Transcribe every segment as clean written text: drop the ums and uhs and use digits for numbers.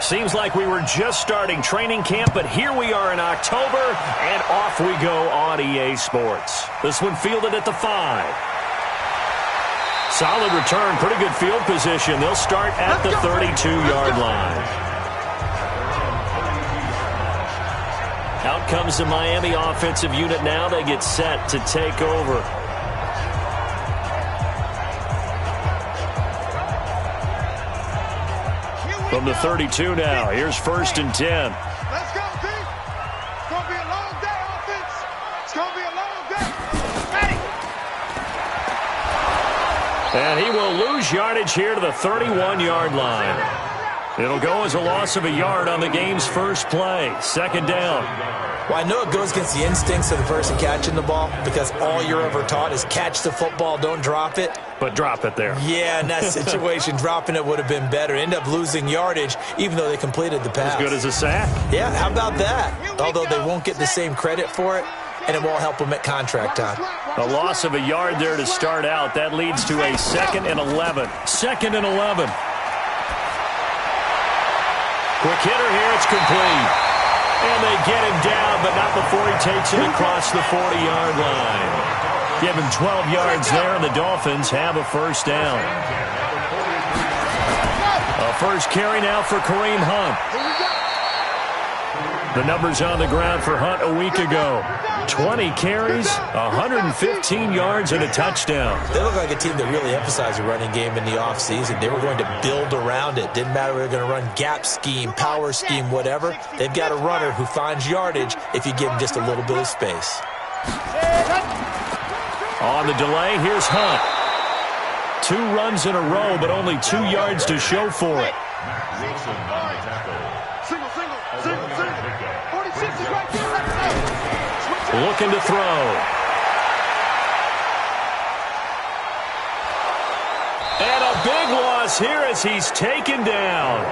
Seems like we were just starting training camp, but here we are in October, and off we go on EA Sports. This one fielded at the 5. Solid return, pretty good field position. They'll start at the 32-yard line. Out comes the Miami offensive unit now. They get set to take over. From the 32 now, here's 1st and 10. Let's go, team. It's going to be a long day, offense. It's going to be a long day. Ready. And he will lose yardage here to the 31-yard line. It'll go as a loss of a yard on the game's first play. 2nd down. Well, I know it goes against the instincts of the person catching the ball because all you're ever taught is catch the football, don't drop it. But drop it there. Yeah, in that situation, dropping it would have been better. End up losing yardage, even though they completed the pass. As good as a sack. Yeah, how about that? Although they won't get the same credit for it, and it won't help them at contract time. A loss of a yard there to start out. That leads to a 2nd and 11. 2nd and 11. Quick hitter here. It's complete. And they get him down, but not before he takes it across the 40-yard line. Give him 12 yards there, and the Dolphins have a 1st down. A first carry now for Kareem Hunt. The numbers on the ground for Hunt a week ago. 20 carries, 115 yards, and a touchdown. They look like a team that really emphasized the running game in the offseason. They were going to build around it. Didn't matter if they were going to run gap scheme, power scheme, whatever. They've got a runner who finds yardage if you give him just a little bit of space. On the delay, here's Hunt. 2 runs in a row, but only 2 yards to show for it. Looking to throw. And a big loss here as he's taken down.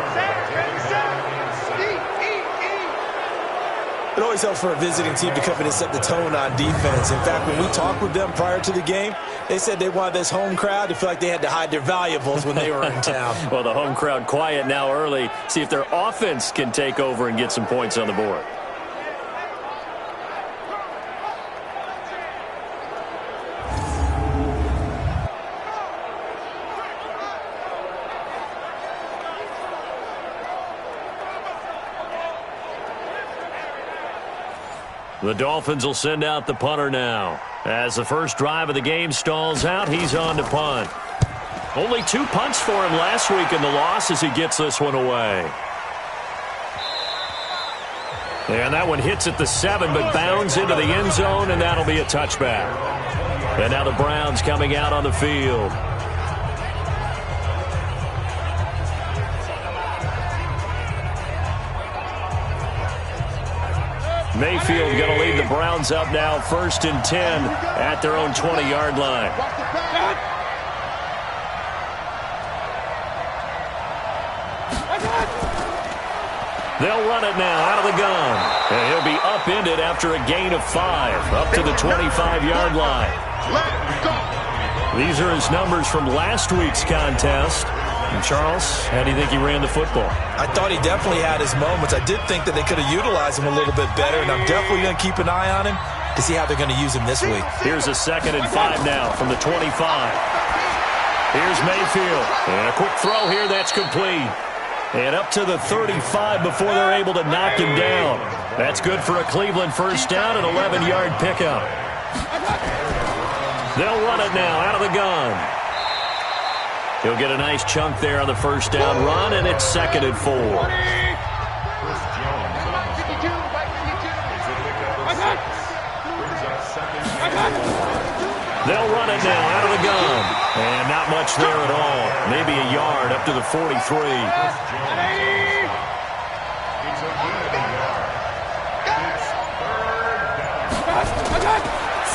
It always helps for a visiting team to come in and set the tone on defense. In fact, when we talked with them prior to the game, they said they wanted this home crowd to feel like they had to hide their valuables when they were in town. Well, the home crowd quiet now early. See if their offense can take over and get some points on the board. The Dolphins will send out the punter now. As the first drive of the game stalls out, he's on to punt. Only 2 punts for him last week in the loss as he gets this one away. And that one hits at the 7, but bounds into the end zone, and that'll be a touchback. And now the Browns coming out on the field. Mayfield going to lead the Browns up now, 1st and 10 at their own 20-yard line. They'll run it now out of the gun. And he'll be upended after a gain of 5, up to the 25-yard line. These are his numbers from last week's contest. And Charles, how do you think he ran the football? I thought he definitely had his moments. I did think that they could have utilized him a little bit better, and I'm definitely going to keep an eye on him to see how they're going to use him this week. Here's a 2nd and 5 now from the 25. Here's Mayfield. And a quick throw here, that's complete. And up to the 35 before they're able to knock him down. That's good for a Cleveland 1st down, an 11-yard pickup. They'll run it now out of the gun. He'll get a nice chunk there on the 1st down run, and it's 2nd and 4. They'll run it now out of the gun. And not much there at all. Maybe a yard up to the 43.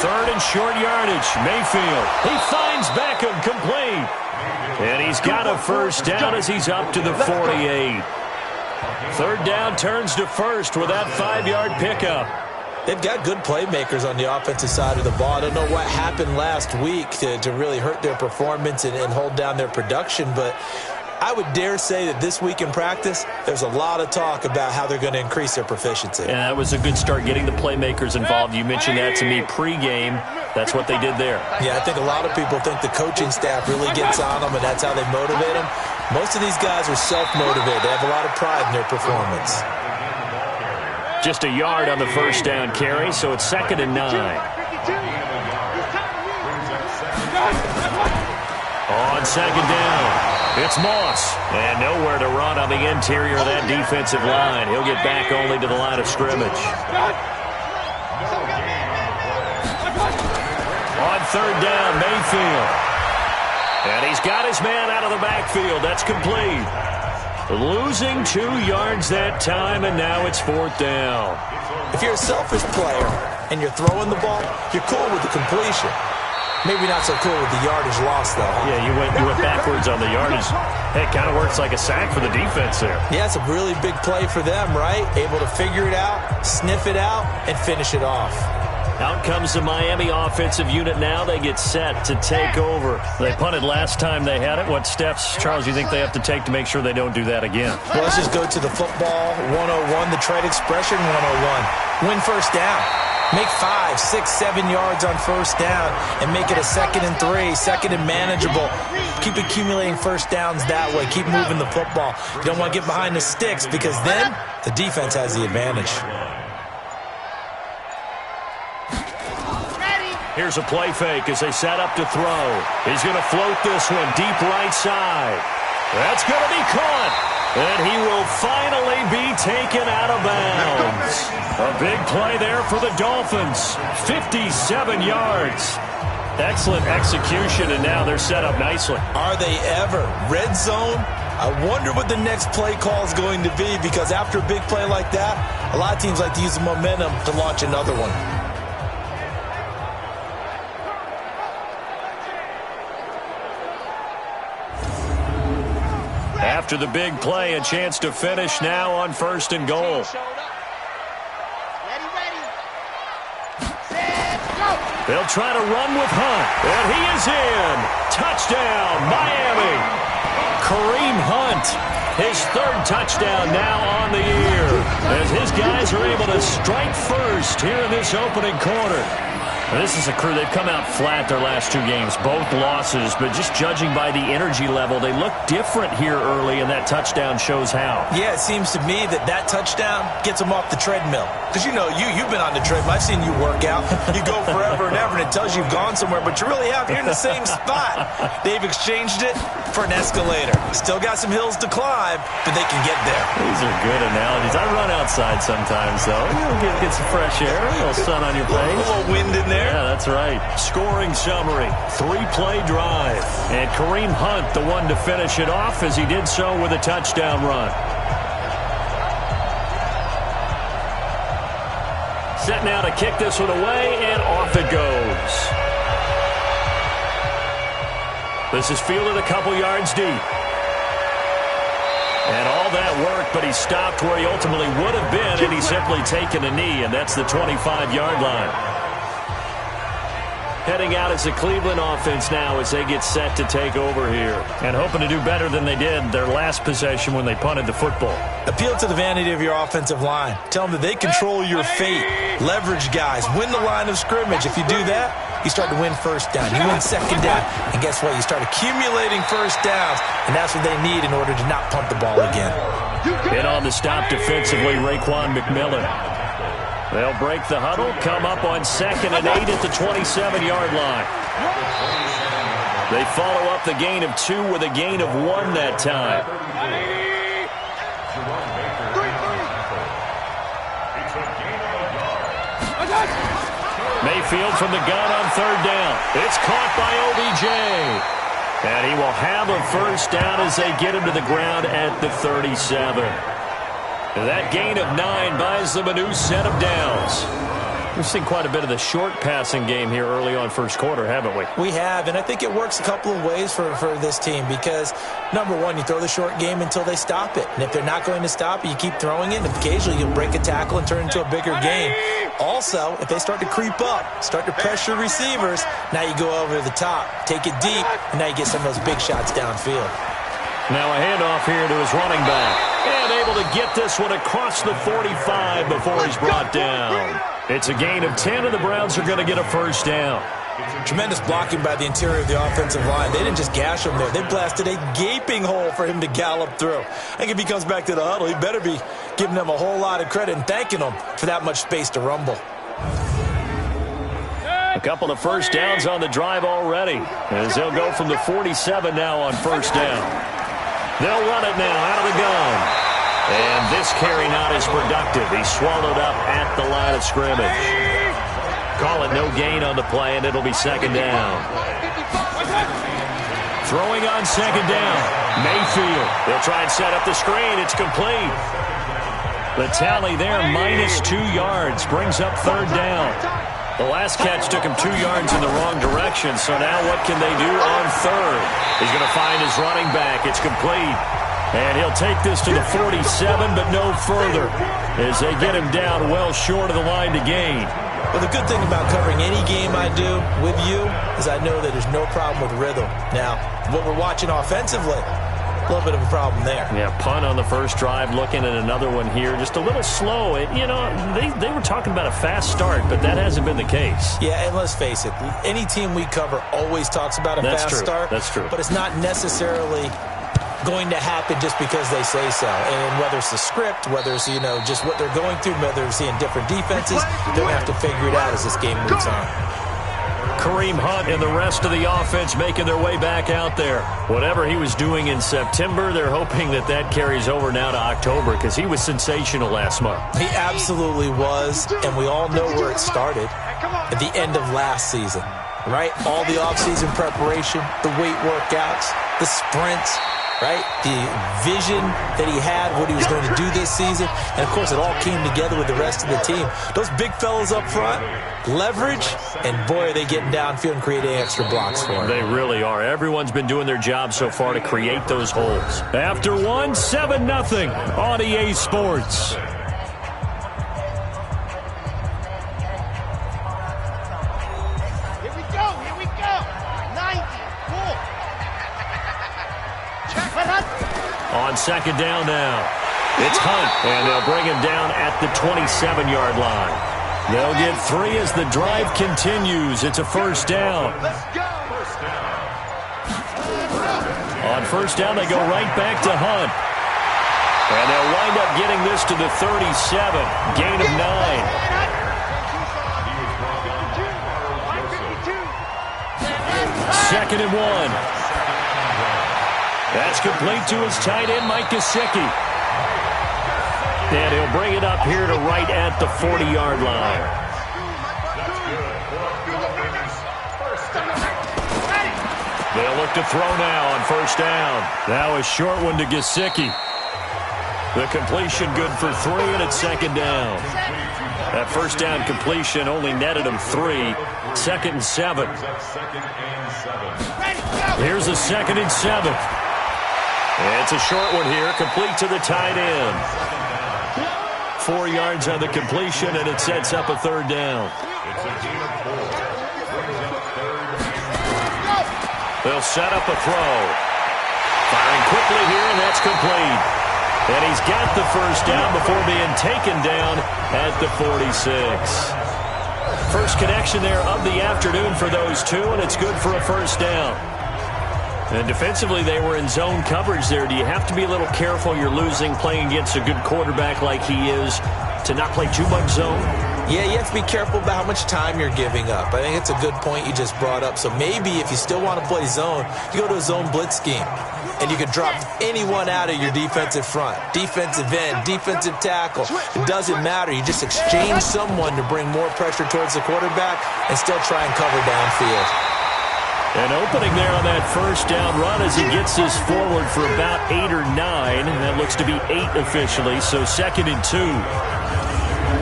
3rd and short yardage. Mayfield. He finds Beckham, complete. And he's got a 1st down as he's up to the 48. 3rd down turns to 1st with that 5-yard pickup. They've got good playmakers on the offensive side of the ball. I don't know what happened last week to really hurt their performance and hold down their production, but I would dare say that this week in practice, there's a lot of talk about how they're going to increase their proficiency. And that was a good start, getting the playmakers involved. You mentioned that to me pregame. That's what they did there. Yeah, I think a lot of people think the coaching staff really gets on them, and that's how they motivate them. Most of these guys are self-motivated. They have a lot of pride in their performance. Just a yard on the first down carry, so it's 2nd and 9. On 2nd down, it's Moss. And nowhere to run on the interior of that defensive line. He'll get back only to the line of scrimmage. On 3rd down, Mayfield. And he's got his man out of the backfield. That's complete. Losing 2 yards that time, and now it's 4th down. If you're a selfish player and you're throwing the ball, you're cool with the completion. Maybe not so cool with the yardage loss, though. Huh? Yeah, you went backwards on the yardage. Hey, it kind of works like a sack for the defense there. Yeah, it's a really big play for them, right? Able to figure it out, sniff it out, and finish it off. Out comes the Miami offensive unit now. They get set to take over. They punted last time they had it. What steps, Charles, you think they have to take to make sure they don't do that again? Well, let's just go to the football 101, the trade expression 101. Win first down. Make 5, 6, 7 yards on first down and make it a 2nd and 3, 2nd and manageable. Keep accumulating first downs that way. Keep moving the football. You don't want to get behind the sticks because then the defense has the advantage. Here's a play fake as they set up to throw. He's going to float this one deep right side. That's going to be caught. And he will finally be taken out of bounds. A big play there for the Dolphins. 57 yards. Excellent execution, and now they're set up nicely. Are they ever? Red zone? I wonder what the next play call is going to be, because after a big play like that, a lot of teams like to use the momentum to launch another one. After the big play, a chance to finish now on 1st and goal. They'll try to run with Hunt, and he is in. Touchdown, Miami. Kareem Hunt, his 3rd touchdown now on the year, as his guys are able to strike first here in this opening quarter. This is a crew, they've come out flat their last 2 games, both losses, but just judging by the energy level, they look different here early, and that touchdown shows how. Yeah, it seems to me that touchdown gets them off the treadmill. Because you know, you've been on the treadmill. I've seen you work out. You go forever and ever, and it tells you you've gone somewhere, but you really have. You're in the same spot. They've exchanged it for an escalator. Still got some hills to climb, but they can get there. These are good analogies. I run outside sometimes, though. Get some fresh air, a little sun on your face. A little wind in there. Yeah, that's right. Scoring summary, 3-play drive. And Kareem Hunt, the one to finish it off, as he did so with a touchdown run. Set now to kick this one away, and off it goes. This is fielded a couple yards deep. And all that work, but he stopped where he ultimately would have been, and he's simply taken a knee, and that's the 25-yard line. Heading out as the Cleveland offense now as they get set to take over here. And hoping to do better than they did their last possession when they punted the football. Appeal to the vanity of your offensive line. Tell them that they control your fate. Leverage guys. Win the line of scrimmage. If you do that, you start to win first down. You win 2nd down. And guess what? You start accumulating first downs. And that's what they need in order to not punt the ball again. In on the stop defensively, Raekwon McMillan. They'll break the huddle, come up on 2nd and 8 at the 27-yard line. They follow up the gain of 2 with a gain of 1 that time. Mayfield from the gun on 3rd down. It's caught by OBJ. And he will have a first down as they get him to the ground at the 37. That gain of 9 buys them a new set of downs. We've seen quite a bit of the short passing game here early on first quarter, haven't we? We have, and I think it works a couple of ways for this team because, number one, you throw the short game until they stop it. And if they're not going to stop it, you keep throwing it, and occasionally you'll break a tackle and turn it into a bigger game. Also, if they start to creep up, start to pressure receivers, now you go over the top, take it deep, and now you get some of those big shots downfield. Now a handoff here to his running back. And able to get this one across the 45 before he's brought down. It's a gain of 10, and the Browns are going to get a first down. Tremendous blocking by the interior of the offensive line. They didn't just gash him there. They blasted a gaping hole for him to gallop through. I think if he comes back to the huddle, he better be giving them a whole lot of credit and thanking them for that much space to rumble. A couple of first downs on the drive already, as they'll go from the 47 now on first down. They'll run it now out of the gun. And this carry not as productive. He's swallowed up at the line of scrimmage. Call it no gain on the play, and it'll be second down. Throwing on second down. Mayfield. They'll try and set up the screen. It's complete. The tally there, -2 yards, brings up third down. The last catch took him 2 yards in the wrong direction, so now what can they do on third? He's going to find his running back. It's complete. And he'll take this to the 47, but no further, as they get him down well short of the line to gain. Well, the good thing about covering any game I do with you is I know that there's no problem with rhythm. Now, what we're watching offensively, a little bit of a problem there. Yeah, punt on the first drive, looking at another one here. Just a little slow. They were talking about a fast start, but that hasn't been the case. Yeah, and let's face it, any team we cover always talks about a fast start. That's true. But it's not necessarily going to happen just because they say so. And whether it's the script, whether it's, just what they're going through, whether they're seeing different defenses, they're going to have to figure it out as this game moves on. Kareem Hunt and the rest of the offense making their way back out there. Whatever he was doing in September, they're hoping that carries over now to October, because he was sensational last month. He absolutely was, and we all know where it started at the end of last season, right? All the offseason preparation, the weight workouts, the sprints, right? The vision that he had, what he was going to do this season. And, of course, it all came together with the rest of the team. Those big fellas up front, leverage, and, boy, are they getting downfield and creating extra blocks for him. They really are. Everyone's been doing their job so far to create those holes. After one, 7-0 on EA Sports. Here we go. 94. On second down now, it's Hunt, and they'll bring him down at the 27-yard line. They'll get 3 as the drive continues. It's a first down. On first down, they go right back to Hunt. And they'll wind up getting this to the 37, gain of 9. Second and 1. That's complete to his tight end, Mike Gesicki. And he'll bring it up here to right at the 40-yard line. They'll look to throw now on first down. Now a short one to Gesicki. The completion good for 3, and it's second down. That first down completion only netted him 3. Second and 7. Here's a second and 7. It's a short one here, complete to the tight end. 4 yards on the completion, and it sets up a third down. They'll set up a throw. Firing quickly here, and that's complete. And he's got the first down before being taken down at the 46. First connection there of the afternoon for those two, and it's good for a first down. And defensively, they were in zone coverage there. Do you have to be a little careful? You're losing, playing against a good quarterback like he is, to not play too much zone? Yeah, you have to be careful about how much time you're giving up. I think it's a good point you just brought up. So maybe if you still want to play zone, you go to a zone blitz scheme. And you can drop anyone out of your defensive front. Defensive end, defensive tackle. It doesn't matter. You just exchange someone to bring more pressure towards the quarterback and still try and cover downfield. An opening there on that first down run as he gets this forward for about 8 or 9. That looks to be 8 officially, so second and 2.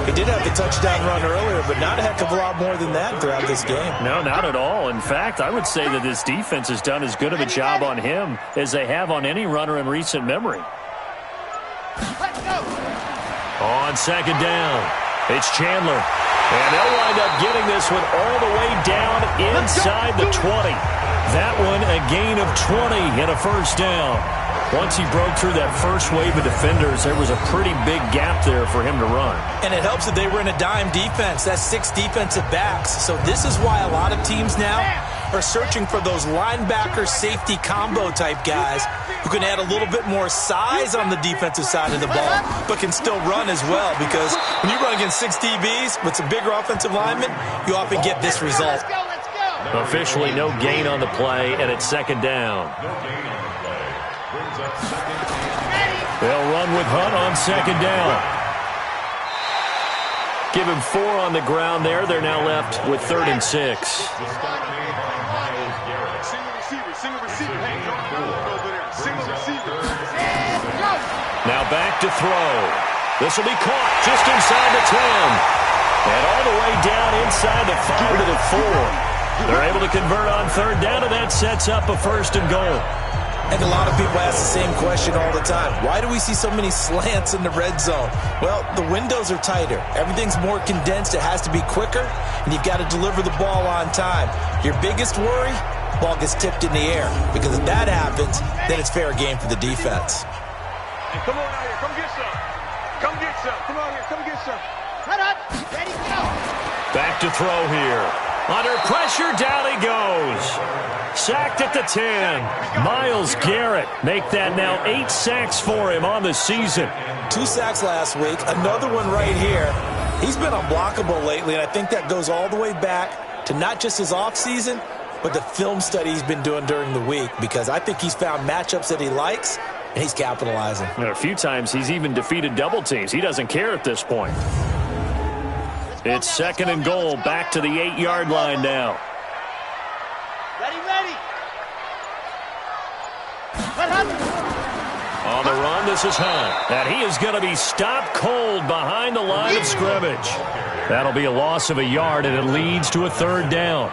He did have the touchdown run earlier, but not a heck of a lot more than that throughout this game. No, not at all. In fact, I would say that this defense has done as good of a job on him as they have on any runner in recent memory. On second down, it's Chandler. And they'll wind up getting this one all the way down inside the 20. That one a gain of 20 and a first down. Once he broke through that first wave of defenders, there was a pretty big gap there for him to run. And it helps that they were in a dime defense. That's 6 defensive backs. So this is why a lot of teams now are searching for those linebacker safety combo type guys who can add a little bit more size on the defensive side of the ball, but can still run as well. Because when you run against 6 DBs with some bigger offensive linemen, you often get this result. Officially no gain on the play, and it's second down. They'll run with Hunt on second down. Give him 4 on the ground there. They're now left with 3rd and 6. Now back to throw. This will be caught just inside the 10. And all the way down inside the 5 to the 4. They're able to convert on 3rd down, and that sets up a 1st and goal. And a lot of people ask the same question all the time. Why do we see so many slants in the red zone? Well, the windows are tighter. Everything's more condensed. It has to be quicker, and you've got to deliver the ball on time. Your biggest worry, ball gets tipped in the air. Because if that happens, then it's fair game for the defense. Hey, come on out here. Come get some. Come get some. Come on here. Come get some. Cut up. Ready, go. Back to throw here. Under pressure, down he goes. Sacked at the 10. Myles Garrett make that now 8 sacks for him on the season. 2 sacks last week, another one right here. He's been unblockable lately, and I think that goes all the way back to not just his offseason, but the film study he's been doing during the week, because I think he's found matchups that he likes, and he's capitalizing. A few times he's even defeated double teams. He doesn't care at this point. It's 2nd and goal, back to the 8-yard line now. Ready. On the run, this is Hunt. And he is going to be stopped cold behind the line of scrimmage. That'll be a loss of a yard, and it leads to a 3rd down.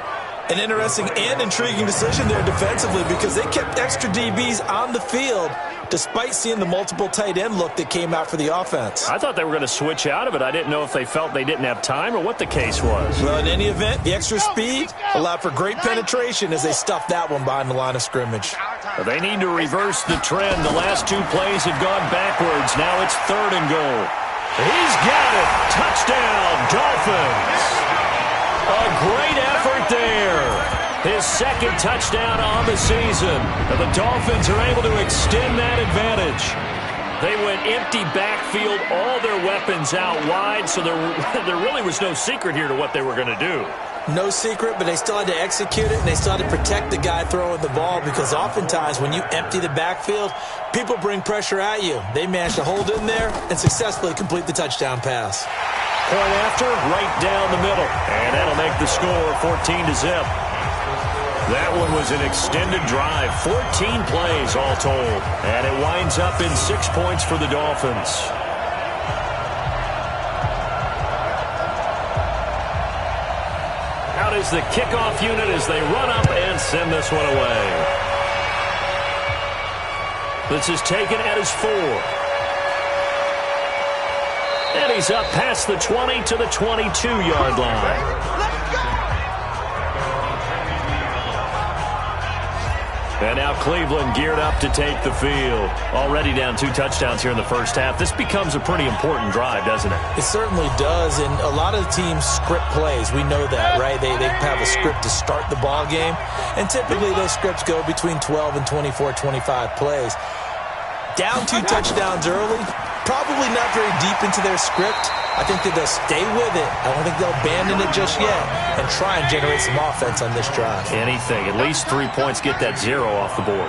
An interesting and intriguing decision there defensively, because they kept extra DBs on the field despite seeing the multiple tight end look that came out for the offense. I thought they were going to switch out of it. I didn't know if they felt they didn't have time or what the case was. Well, in any event, the extra speed allowed for great penetration as they stuffed that one behind the line of scrimmage. Well, they need to reverse the trend. The last 2 plays have gone backwards. Now it's 3rd and goal. He's got it. Touchdown, Dolphins. A great effort there. His 2nd touchdown on the season. And the Dolphins are able to extend that advantage. They went empty backfield, all their weapons out wide, so there really was no secret here to what they were going to do. No secret, but they still had to execute it, and they still had to protect the guy throwing the ball, because oftentimes when you empty the backfield, people bring pressure at you. They managed to hold in there and successfully complete the touchdown pass. Point after, right down the middle. And that'll make the score 14-0. That one was an extended drive, 14 plays all told. And it winds up in 6 points for the Dolphins. Out is the kickoff unit as they run up and send this one away. This is taken at his 4. And he's up past the 20 to the 22-yard line. And now Cleveland geared up to take the field. Already down 2 touchdowns here in the first half. This becomes a pretty important drive, doesn't it? It certainly does, and a lot of the teams script plays. We know that, right? They have a script to start the ball game, and typically those scripts go between 12 and 24, 25 plays. Down 2 touchdowns early, probably not very deep into their script. I think that they'll stay with it. I don't think they'll abandon it just yet and try and generate some offense on this drive. Anything. At least 3 points, get that 0 off the board.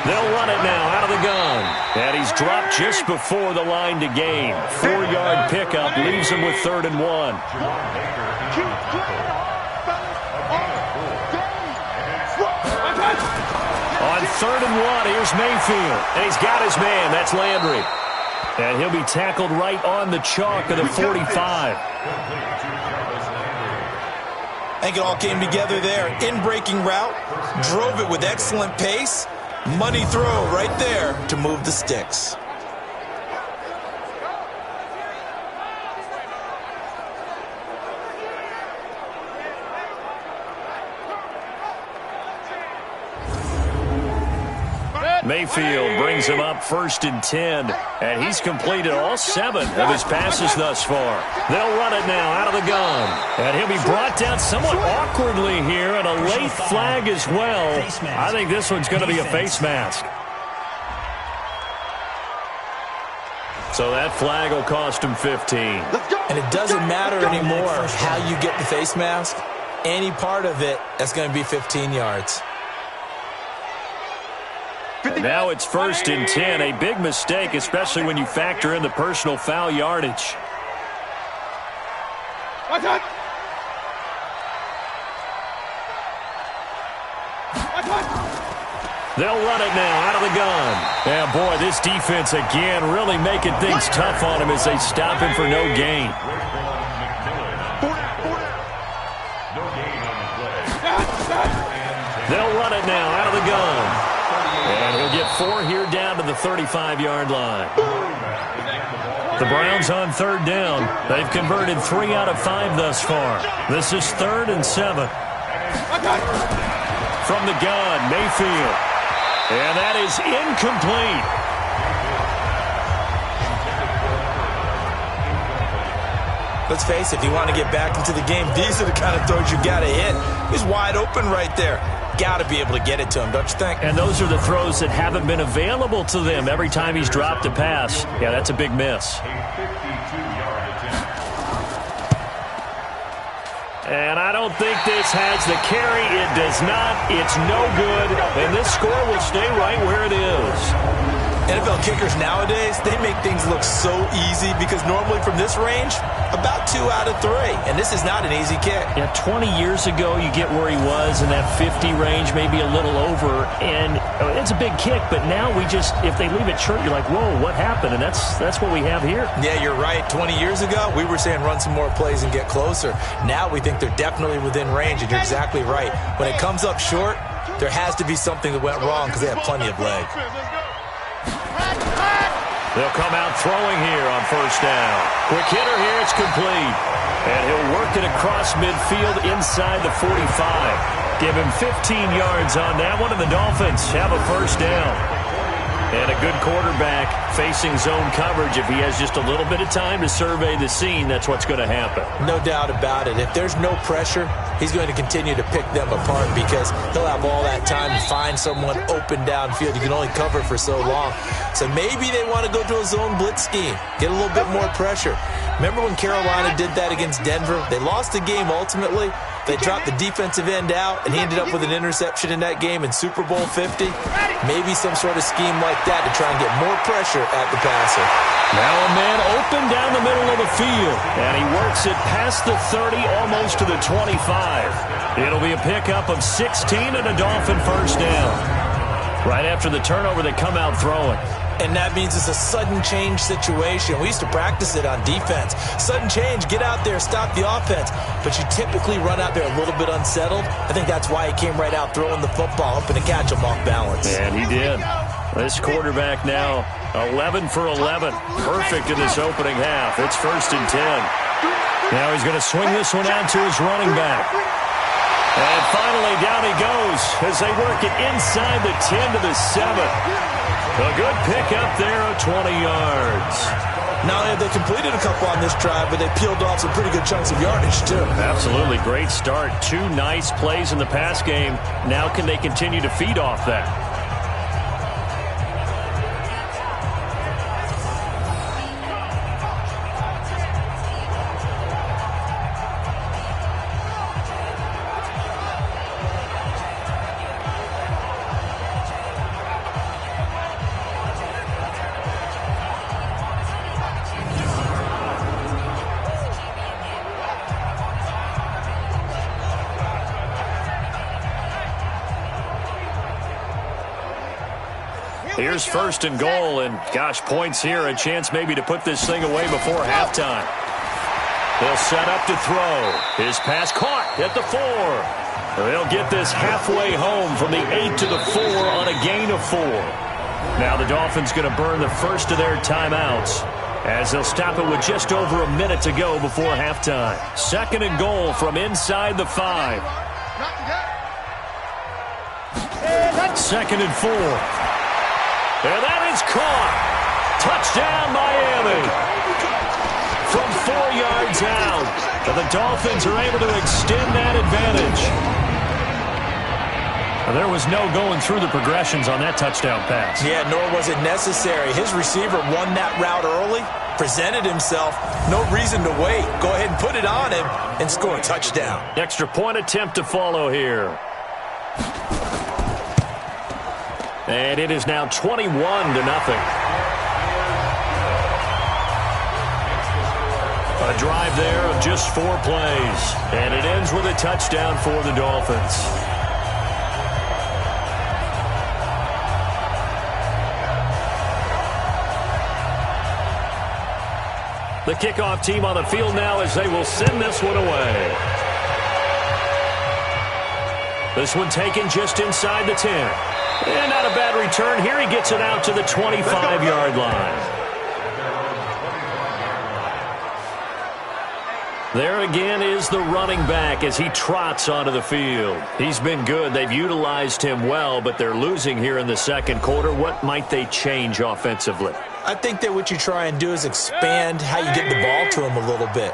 They'll run it now out of the gun. And he's dropped just before the line to gain. 4-yard pickup leaves him with 3rd and 1. On 3rd and 1, here's Mayfield. And he's got his man. That's Landry. And he'll be tackled right on the chalk of the 45. I think it all came together there. In-breaking route, drove it with excellent pace. Money throw right there to move the sticks. Mayfield brings him up 1st and 10, and he's completed all 7 of his passes thus far. They'll run it now out of the gun, and he'll be brought down somewhat awkwardly here, and a late flag as well. I think this one's going to be a face mask. So that flag will cost him 15. And it doesn't matter anymore how you get the face mask. Any part of it, that's going to be 15 yards. And now it's 1st and 10, a big mistake, especially when you factor in the personal foul yardage. They'll run it now out of the gun. And boy, this defense again really making things tough on him as they stop him for no gain. They'll run it now out of the gun. And he'll get 4 here down to the 35-yard line. The Browns on 3rd down. They've converted 3 out of 5 thus far. This is 3rd and 7. From the gun, Mayfield. And that is incomplete. Let's face it, if you want to get back into the game, these are the kind of throws you got to hit. He's wide open right there. Got to be able to get it to him, don't you think? And those are the throws that haven't been available to them every time he's dropped a pass. Yeah, that's a big miss. And I don't think this has the carry. It does not. It's no good. And this score will stay right where it is. NFL kickers nowadays, they make things look so easy because normally from this range, about 2 out of 3. And this is not an easy kick. Yeah, 20 years ago, you get where he was in that 50 range, maybe a little over. And it's a big kick, but now we just, if they leave it short, you're like, whoa, what happened? And that's what we have here. Yeah, you're right. 20 years ago, we were saying run some more plays and get closer. Now we think they're definitely within range, and you're exactly right. When it comes up short, there has to be something that went wrong because they have plenty of leg. They'll come out throwing here on 1st down. Quick hitter here, it's complete. And he'll work it across midfield inside the 45. Give him 15 yards on that one, and the Dolphins have a 1st down. And a good quarterback facing zone coverage. If he has just a little bit of time to survey the scene, that's what's going to happen. No doubt about it. If there's no pressure, he's going to continue to pick them apart because he'll have all that time to find someone open downfield. You can only cover for so long. So maybe they want to go to a zone blitz scheme, get a little bit more pressure. Remember when Carolina did that against Denver? They lost the game ultimately. They dropped the defensive end out, and he ended up with an interception in that game in Super Bowl 50. Maybe some sort of scheme like that to try and get more pressure at the passer. Now a man open down the middle of the field, and he works it past the 30, almost to the 25. It'll be a pickup of 16 and a Dolphin 1st down. Right after the turnover, they come out throwing. And that means it's a sudden change situation. We used to practice it on defense. Sudden change, get out there, stop the offense. But you typically run out there a little bit unsettled. I think that's why he came right out throwing the football, hoping to catch him off balance. And he did. This quarterback now 11 for 11. Perfect in this opening half. It's 1st and 10. Now he's going to swing this one out to his running back. And finally down he goes as they work it inside the 10 to the 7. A good pick up there of 20 yards. Not only have they completed a couple on this drive, but they peeled off some pretty good chunks of yardage, too. Absolutely. Great start. 2 nice plays in the pass game. Now can they continue to feed off that? Here's 1st and goal, and gosh, points here, a chance maybe to put this thing away before halftime. They'll set up to throw. His pass caught at the 4. They'll get this halfway home from the 8 to the 4 on a gain of 4. Now the Dolphins going to burn the first of their timeouts as they'll stop it with just over a minute to go before halftime. 2nd and goal from inside the 5. 2nd and 4. And that is caught. Touchdown, Miami. From 4 yards out, and the Dolphins are able to extend that advantage. And there was no going through the progressions on that touchdown pass. Yeah, nor was it necessary. His receiver won that route early, presented himself. No reason to wait. Go ahead and put it on him and score a touchdown. Extra point attempt to follow here. And it is now 21-0. A drive there of just 4 plays. And it ends with a touchdown for the Dolphins. The kickoff team on the field now as they will send this one away. This one taken just inside the 10. And not a bad return. Here he gets it out to the 25-yard line. There again is the running back as he trots onto the field. He's been good. They've utilized him well, but they're losing here in the second quarter. What might they change offensively? I think that what you try and do is expand how you get the ball to him a little bit.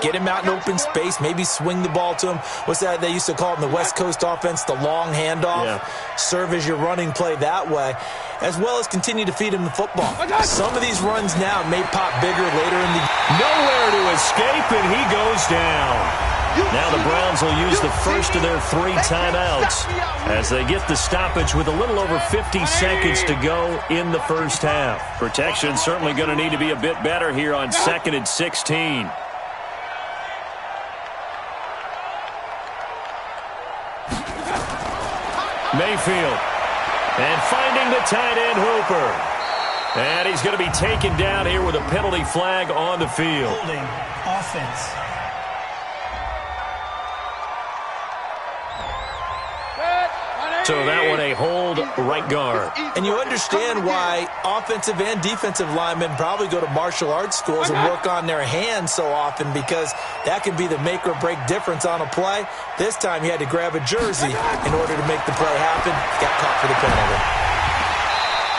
Get him out in open space, maybe swing the ball to him. What's that they used to call it in the West Coast offense, the long handoff? Yeah. Serve as your running play that way, as well as continue to feed him the football. Some of these runs now may pop bigger later in the year. Nowhere to escape, and he goes down. Now the Browns will use the first of their 3 timeouts as they get the stoppage with a little over 50 seconds to go in the first half. Protection certainly going to need to be a bit better here on 2nd and 16. Mayfield. And finding the tight end Hooper. And he's going to be taken down here with a penalty flag on the field. Holding offense. So that one a hold right guard. And you understand why offensive and defensive linemen probably go to martial arts schools and work on their hands so often, because that can be the make or break difference on a play. This time he had to grab a jersey in order to make the play happen. Got caught for the penalty.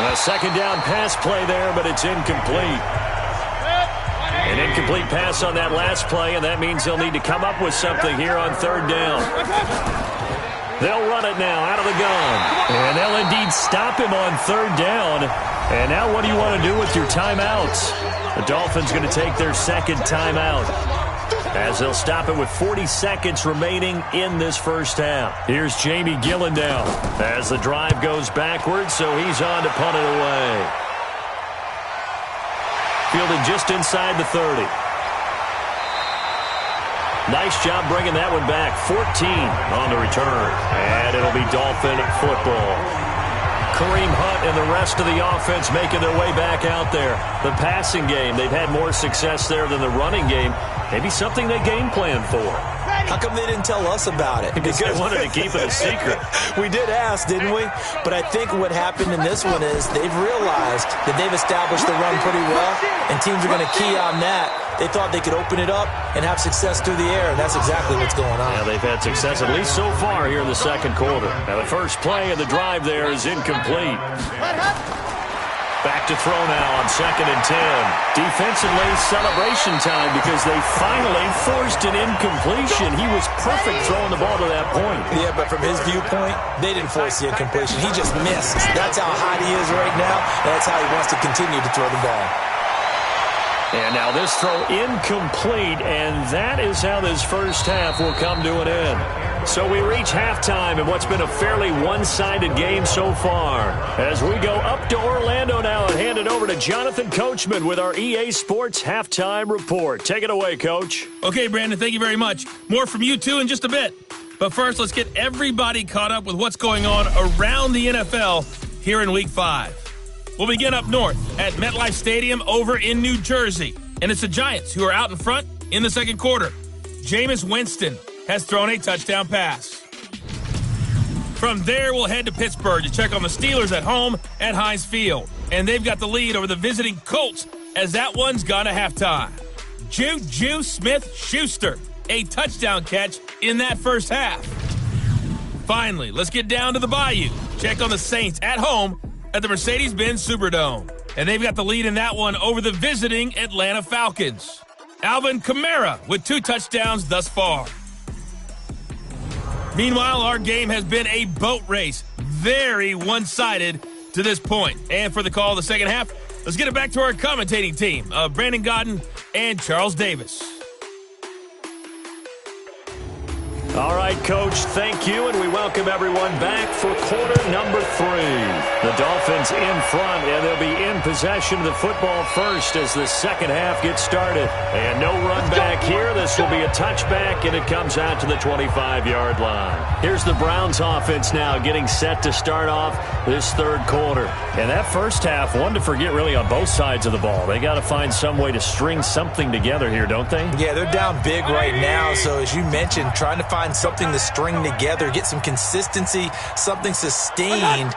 A second down pass play there, but it's incomplete. An incomplete pass on that last play, and that means they'll need to come up with something here on 3rd down. They'll run it now out of the gun. And they'll indeed stop him on 3rd down. And now what do you want to do with your timeouts? The Dolphins going to take their 2nd timeout as they'll stop it with 40 seconds remaining in this first half. Here's Jamie Gillen down as the drive goes backwards, so he's on to punt it away. Fielded just inside the 30. Nice job bringing that one back. 14 on the return. And it'll be Dolphin football. Kareem Hunt and the rest of the offense making their way back out there. The passing game, they've had more success there than the running game. Maybe something they game plan for. How come they didn't tell us about it? Because they wanted to keep it a secret. We did ask, didn't we? But I think what happened in this one is they've realized that they've established the run pretty well, and teams are going to key on that. They thought they could open it up and have success through the air, and that's exactly what's going on. Yeah, they've had success at least so far here in the second quarter. Now the first play of the drive there is incomplete. Back to throw now on 2nd and 10. Defensively, celebration time because they finally forced an incompletion. He was perfect throwing the ball to that point. Yeah, but from his viewpoint, they didn't force the incompletion. He just missed. That's how hot he is right now, and that's how he wants to continue to throw the ball. And now this throw incomplete, and that is how this first half will come to an end. So we reach halftime in what's been a fairly one-sided game so far. As we go up to Orlando now and hand it over to Jonathan Coachman with our EA Sports Halftime Report. Take it away, Coach. Okay, Brandon, thank you very much. More from you, too, in just a bit. But first, let's get everybody caught up with what's going on around the NFL here in Week 5. We'll begin up north at MetLife Stadium over in New Jersey. And it's the Giants who are out in front in the second quarter. Jameis Winston has thrown a touchdown pass. From there, we'll head to Pittsburgh to check on the Steelers at home at Heinz Field. And they've got the lead over the visiting Colts as that one's gone to halftime. Juju Smith-Schuster, a touchdown catch in that first half. Finally, let's get down to the Bayou. Check on the Saints at home at the Mercedes-Benz Superdome. And they've got the lead in that one over the visiting Atlanta Falcons. Alvin Kamara with 2 touchdowns thus far. Meanwhile, our game has been a boat race. Very one-sided to this point. And for the call of the second half, let's get it back to our commentating team of Brandon Godden and Charles Davis. All right, Coach, thank you, and we welcome everyone back for quarter number 3. The Dolphins in front, and they'll be in possession of the football first as the second half gets started. And no run back here. This will be a touchback, and it comes out to the 25-yard line. Here's the Browns offense now getting set to start off this third quarter. And that first half, one to forget really on both sides of the ball. They got to find some way to string something together here, don't they? Yeah, they're down big right now, so as you mentioned, trying to find something to string together, get some consistency, something sustained,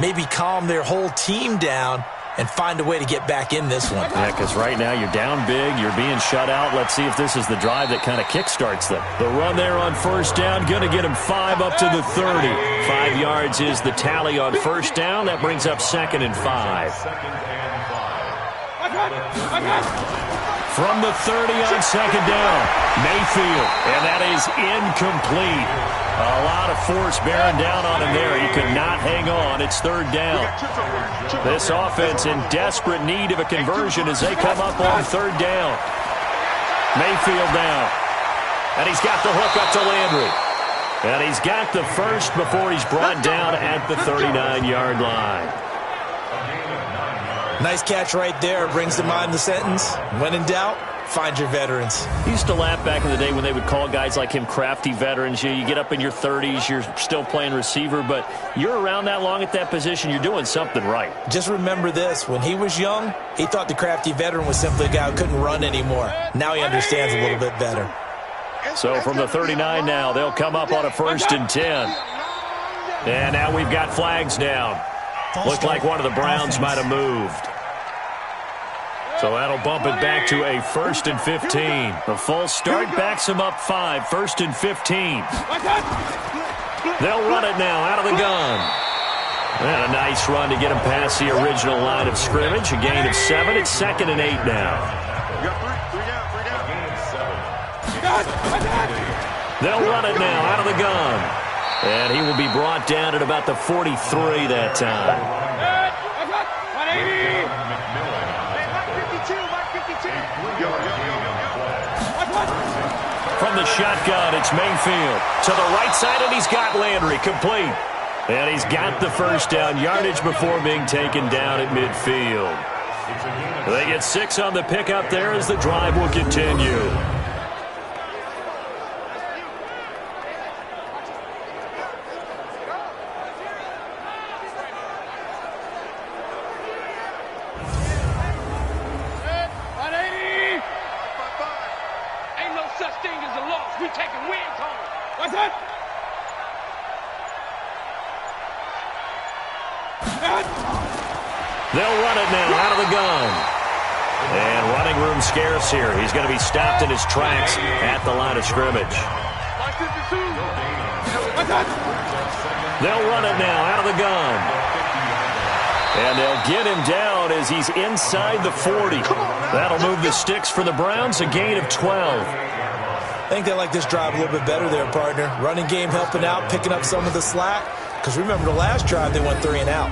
maybe calm their whole team down and find a way to get back in this one. Yeah, because right now you're down big, you're being shut out. Let's see if this is the drive that kind of kickstarts them. The run there on first down, going to get him 5 up to the 30. 5 yards is the tally on first down. That brings up 2nd and 5. From the 30 on second down, Mayfield, and that is incomplete. A lot of force bearing down on him there. He could not hang on. It's third down. This offense in desperate need of a conversion as they come up on third down. Mayfield down, and he's got the hook up to Landry. And he's got the first before he's brought down at the 39-yard line. Nice catch right there. Brings to mind the sentence, when in doubt, find your veterans. Used to laugh back in the day when they would call guys like him crafty veterans. You get up in your 30s, you're still playing receiver, but you're around that long at that position, you're doing something right. Just remember this. When he was young, he thought the crafty veteran was simply a guy who couldn't run anymore. Now he understands a little bit better. So from the 39 now, they'll come up on a 1st and 10. And now we've got flags down. Looked like one of the Browns might have moved. So that'll bump it back to a 1st and 15. The false start backs him up 5, 1st and 15. They'll run it now out of the gun. And a nice run to get him past the original line of scrimmage. A gain of 7. It's 2nd and 8 now. They'll run it now out of the gun. And he will be brought down at about the 43 that time. From the shotgun, it's Mayfield. To the right side, and he's got Landry complete. And he's got the first down, yardage before being taken down at midfield. They get 6 on the pickup there as the drive will continue. They'll run it now out of the gun. And running room scarce here. He's going to be stopped in his tracks at the line of scrimmage. They'll run it now out of the gun. And they'll get him down as he's inside the 40. That'll move the sticks for the Browns, a gain of 12. I think they like this drive a little bit better there, partner. Running game helping out, picking up some of the slack. Because remember the last drive, they went 3 and out.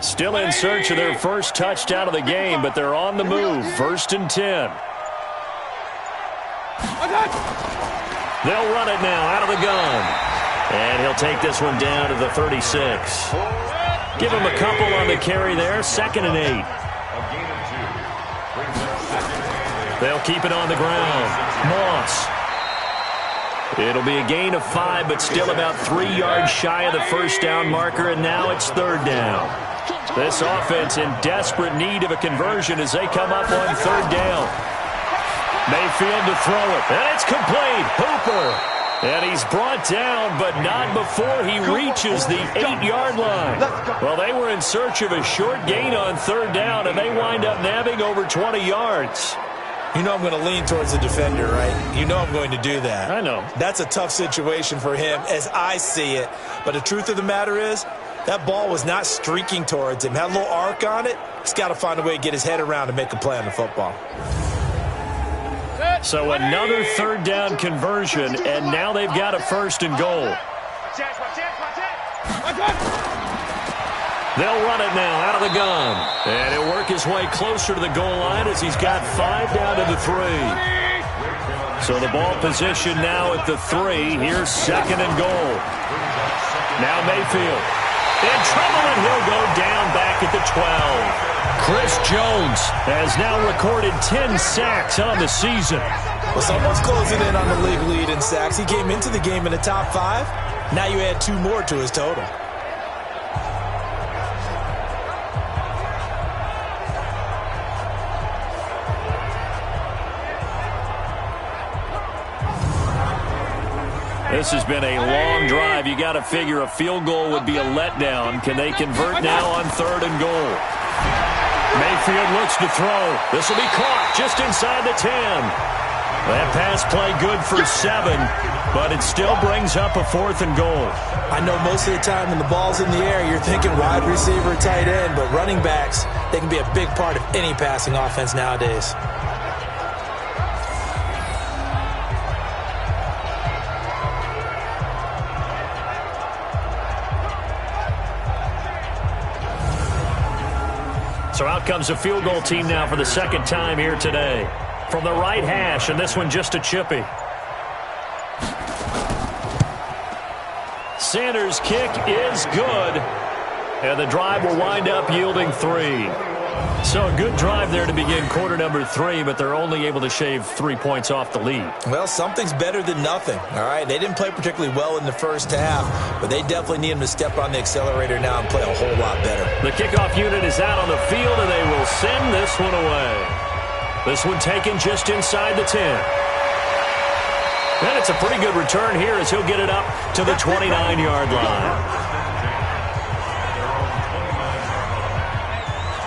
Still in search of their first touchdown of the game, but they're on the move. 1st and 10. They'll run it now out of the gun. And he'll take this one down to the 36. Give him a couple on the carry there. 2nd and 8. They'll keep it on the ground. Moss. It'll be a gain of 5, but still about 3 yards shy of the first down marker, and now it's 3rd down. This offense in desperate need of a conversion as they come up on 3rd down. Mayfield to throw it, and it's complete. Hooper And he's brought down, but not before he reaches the 8-yard line. Well, they were in search of a short gain on third down, and they wind up nabbing over 20 yards. You know I'm going to lean towards the defender, right? You know I'm going to do that. I know. That's a tough situation for him as I see it. But the truth of the matter is, that ball was not streaking towards him. Had a little arc on it. He's got to find a way to get his head around and make a play on the football. So another third down conversion, and now they've got a 1st and goal. They'll run it now out of the gun. And he'll work his way closer to the goal line as he's got 5 down to the 3. So the ball position now at the 3. Here's 2nd and goal. Now Mayfield. In trouble, and he'll go down back at the 12. Chris Jones has now recorded 10 sacks on the season. Well, someone's closing in on the league lead in sacks. He came into the game in the top 5. Now you add 2 more to his total. This has been a long drive. You got to figure a field goal would be a letdown. Can they convert now on 3rd and goal? Mayfield looks to throw. This will be caught just inside the 10. That pass play good for 7, but it still brings up a 4th and goal. I know most of the time when the ball's in the air, you're thinking wide receiver, tight end, but running backs, they can be a big part of any passing offense nowadays. So out comes a field goal team now for the 2nd time here today. From the right hash, and this one just a chippy. Sanders' kick is good. And the drive will wind up yielding 3. So a good drive there to begin quarter number 3, but they're only able to shave 3 points off the lead. Well, something's better than nothing, all right? They didn't play particularly well in the first half, but they definitely need them to step on the accelerator now and play a whole lot better. The kickoff unit is out on the field, and they will send this one away. This one taken just inside the 10. And it's a pretty good return here as he'll get it up to the 29-yard line.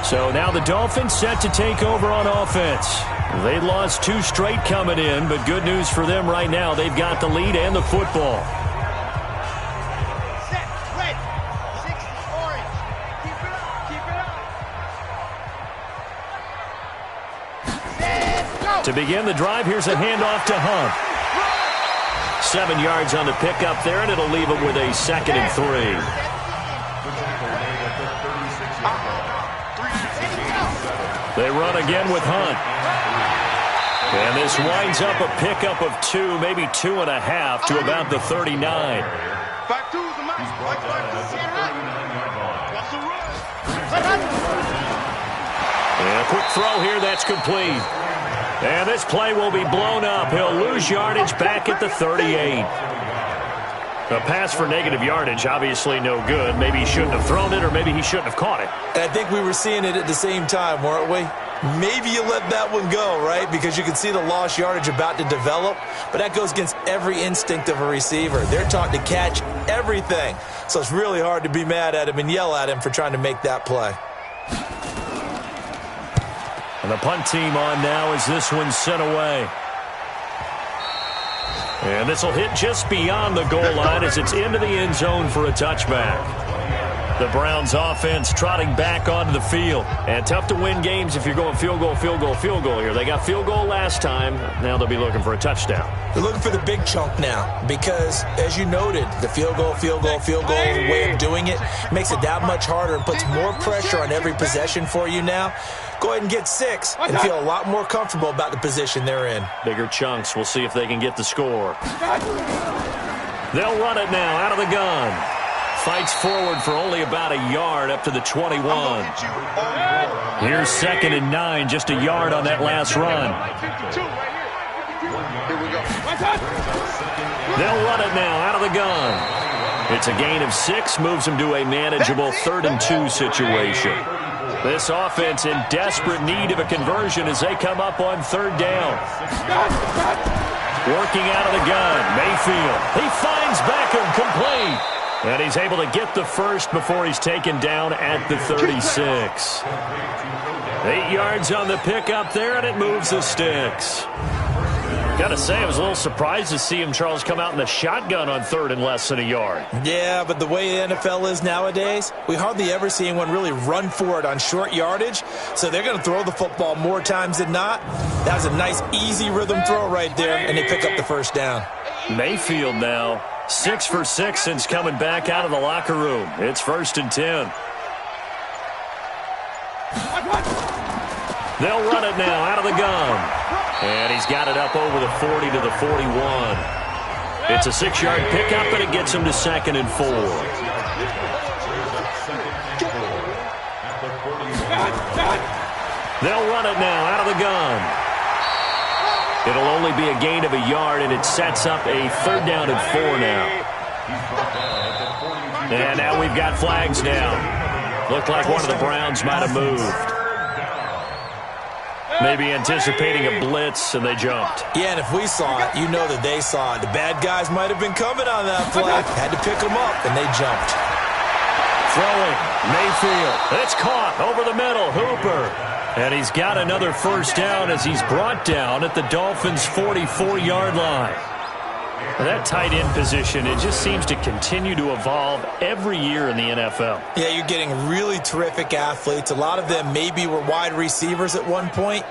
So now the Dolphins set to take over on offense. They lost 2 straight coming in, but good news for them right now. They've got the lead and the football. Set, red, 6 orange. Keep it up, keep it up. Set, go. To begin the drive, here's a handoff to Hunt. 7 yards on the pickup there, and it'll leave him with a 2nd and 3. They run again with Hunt. And this winds up a pickup of 2, maybe 2.5 to about the 39. And a quick throw here, that's complete. And this play will be blown up. He'll lose yardage back at the 38. A pass for negative yardage, obviously no good. Maybe he shouldn't have thrown it, or maybe he shouldn't have caught it. And I think we were seeing it at the same time, weren't we? Maybe you let that one go, right? Because you can see the lost yardage about to develop. But that goes against every instinct of a receiver. They're taught to catch everything. So it's really hard to be mad at him and yell at him for trying to make that play. And the punt team on now as this one's sent away. And this will hit just beyond the goal line as it's into the end zone for a touchback. The Browns offense trotting back onto the field. And tough to win games if you're going field goal, field goal, field goal here. They got field goal last time. Now they'll be looking for a touchdown. They're looking for the big chunk now because, as you noted, the field goal way of doing it makes it that much harder and puts more pressure on every possession for you now. Go ahead and get 6 and feel a lot more comfortable about the position they're in. Bigger chunks. We'll see if they can get the score. They'll run it now out of the gun. Fights forward for only about a yard up to the 21. Here's 2nd and 9, just a yard on that last run. They'll run it now out of the gun. It's a gain of 6, moves them to a manageable 3rd and 2 situation. This offense in desperate need of a conversion as they come up on 3rd down. Working out of the gun, Mayfield. He finds Beckham, complete. And he's able to get the first before he's taken down at the 36. 8 yards on the pickup there, and it moves the sticks. Got to say, I was a little surprised to see him, Charles, come out in the shotgun on 3rd and less than a yard. Yeah, but the way the NFL is nowadays, we hardly ever see anyone really run for it on short yardage. So they're going to throw the football more times than not. That was a nice, easy rhythm throw right there, and they pick up the first down. Mayfield now 6 for 6 since coming back out of the locker room. It's 1st and 10. They'll run it now out of the gun. And he's got it up over the 40 to the 41. It's a 6-yard pickup, and it gets him to 2nd and 4. They'll run it now out of the gun. It'll only be a gain of a yard, and it sets up a 3rd down and 4 now. And now we've got flags down. Looked like one of the Browns might have moved. Maybe anticipating a blitz, and they jumped. Yeah, and if we saw it, you know that they saw it. The bad guys might have been coming on that flag. Had to pick them up, and they jumped. Throwing, Mayfield. It's caught over the middle, Hooper. And he's got another first down as he's brought down at the Dolphins' 44-yard line. And that tight end position, it just seems to continue to evolve every year in the NFL. Yeah, you're getting really terrific athletes. A lot of them maybe were wide receivers at one point.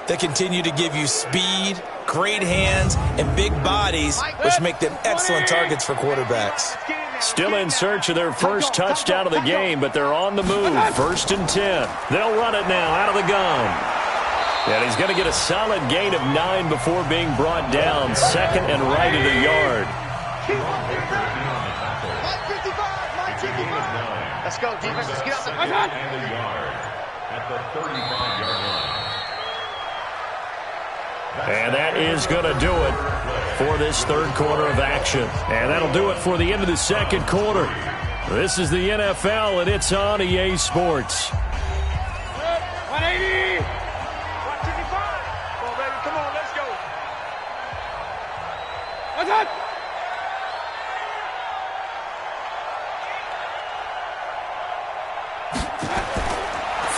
They continue to give you speed, great hands, and big bodies, which make them excellent targets for quarterbacks. Still in search of their first touchdown of the game, but they're on the move. 1st and 10. They'll run it now out of the gun. And he's going to get a solid gain of 9 before being brought down. 2nd and right at a yard. Let's go, defense. Let's get out the field. And a yard at the 35-yard line. And that is going to do it for this 3rd quarter of action. And that'll do it for the end of the 2nd quarter. This is the NFL, and it's on EA Sports. 180. 155. Come on, baby. Come on, let's go. What's up?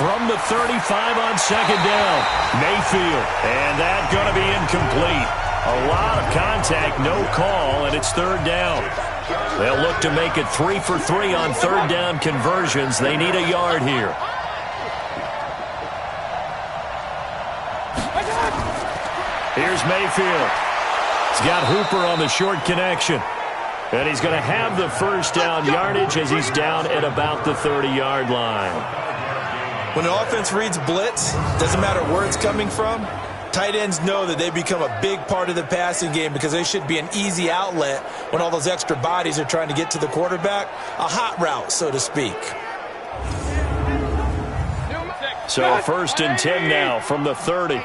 From the 35 on 2nd down, Mayfield. And that's going to be incomplete. A lot of contact, no call, and it's 3rd down. They'll look to make it 3 for 3 on 3rd down conversions. They need a yard here. Here's Mayfield. He's got Hooper on the short connection. And he's going to have the first down yardage as he's down at about the 30-yard line. When the offense reads blitz, doesn't matter where it's coming from, tight ends know that they become a big part of the passing game because they should be an easy outlet when all those extra bodies are trying to get to the quarterback. A hot route, so to speak. So 1st and 10 now from the 30.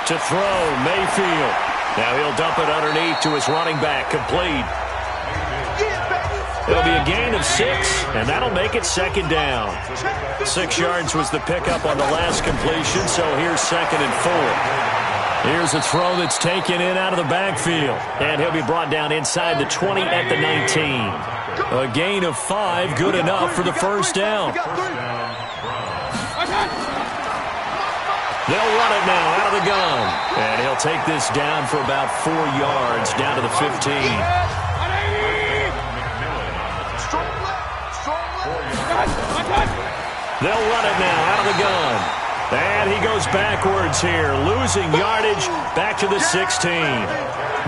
To throw, Mayfield. Now he'll dump it underneath to his running back, complete. It'll be a gain of 6, and that'll make it 2nd down. 6 yards was the pickup on the last completion, so here's 2nd and 4. Here's a throw that's taken in out of the backfield, and he'll be brought down inside the 20 at the 19. A gain of 5, good enough for the first down. They'll run it now out of the gun, and he'll take this down for about 4 yards down to the 15. They'll run it now out of the gun. And he goes backwards here, losing yardage back to the 16.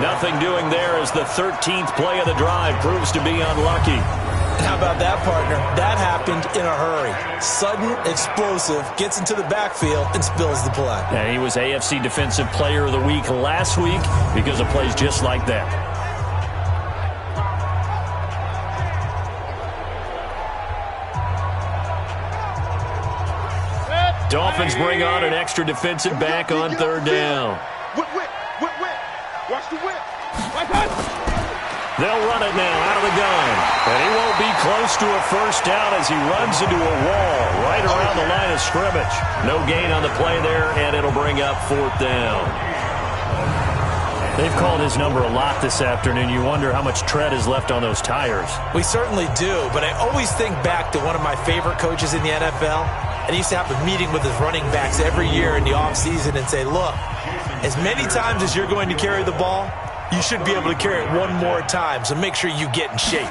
Nothing doing there as the 13th play of the drive proves to be unlucky. How about that, partner? That happened in a hurry. Sudden, explosive, gets into the backfield and spills the play. And he was AFC Defensive Player of the Week last week because of plays just like that. Dolphins bring on an extra defensive back on 3rd down. Whip. Watch the whip. They'll run it now out of the gun. And he won't be close to a first down as he runs into a wall right around the line of scrimmage. No gain on the play there, and it'll bring up 4th down. They've called his number a lot this afternoon. You wonder how much tread is left on those tires. We certainly do, but I always think back to one of my favorite coaches in the NFL. And he used to have a meeting with his running backs every year in the offseason and say, look, as many times as you're going to carry the ball, you should be able to carry it one more time, so make sure you get in shape.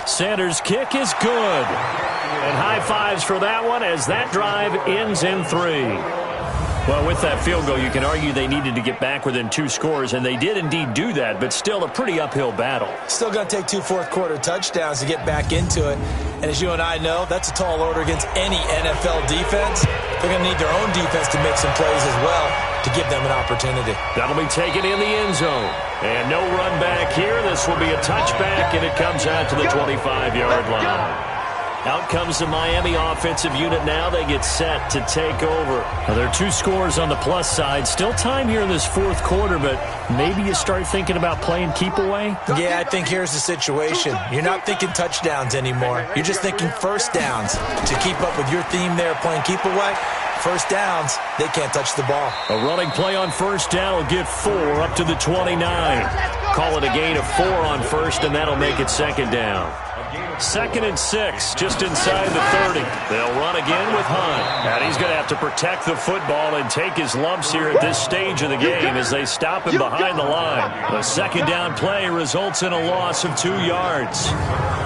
Sanders' kick is good. And high fives for that one as that drive ends in 3. Well, with that field goal, you can argue they needed to get back within 2 scores, and they did indeed do that, but still a pretty uphill battle. Still going to take 2 fourth-quarter touchdowns to get back into it. And as you and I know, that's a tall order against any NFL defense. They're going to need their own defense to make some plays as well to give them an opportunity. That'll be taken in the end zone. And no run back here. This will be a touchback, and it comes out to the 25-yard line. Out comes the Miami offensive unit now. They get set to take over. Now, there are 2 scores on the plus side. Still time here in this 4th quarter, but maybe you start thinking about playing keep away? Yeah, I think here's the situation. You're not thinking touchdowns anymore. You're just thinking first downs. To keep up with your theme there, playing keep away, first downs, they can't touch the ball. A running play on first down will get 4 up to the 29. Call it a gain of 4 on first, and that'll make it 2nd down. 2nd and 6, just inside the 30. They'll run again with Hunt. And he's going to have to protect the football and take his lumps here at this stage of the game as they stop him behind the line. The 2nd down play results in a loss of 2 yards.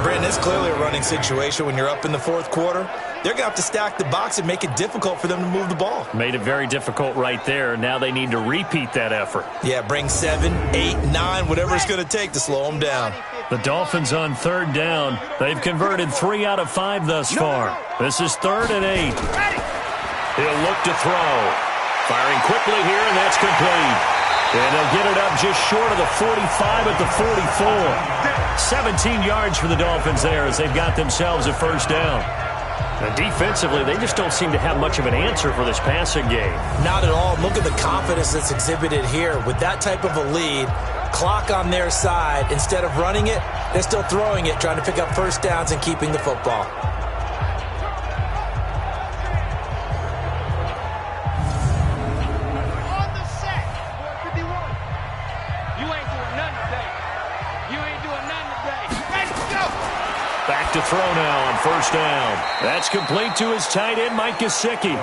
Brandon, it's clearly a running situation when you're up in the 4th quarter. They're going to have to stack the box and make it difficult for them to move the ball. Made it very difficult right there. Now they need to repeat that effort. Yeah, bring 7, 8, 9, whatever it's going to take to slow them down. The Dolphins on 3rd down. They've converted 3 out of 5 thus far. This is 3rd and 8. He'll look to throw. Firing quickly here, and that's complete. And they'll get it up just short of the 45 at the 44. 17 yards for the Dolphins there as they've got themselves a first down. And defensively, they just don't seem to have much of an answer for this passing game. Not at all. Look at the confidence that's exhibited here. With that type of a lead, clock on their side, instead of running it, they're still throwing it, trying to pick up first downs and keeping the football. On the set, 51. You ain't doing nothing today. You ain't doing nothing today. Let's go. Back to throw now on first down. That's complete to his tight end, Mike Gesicki.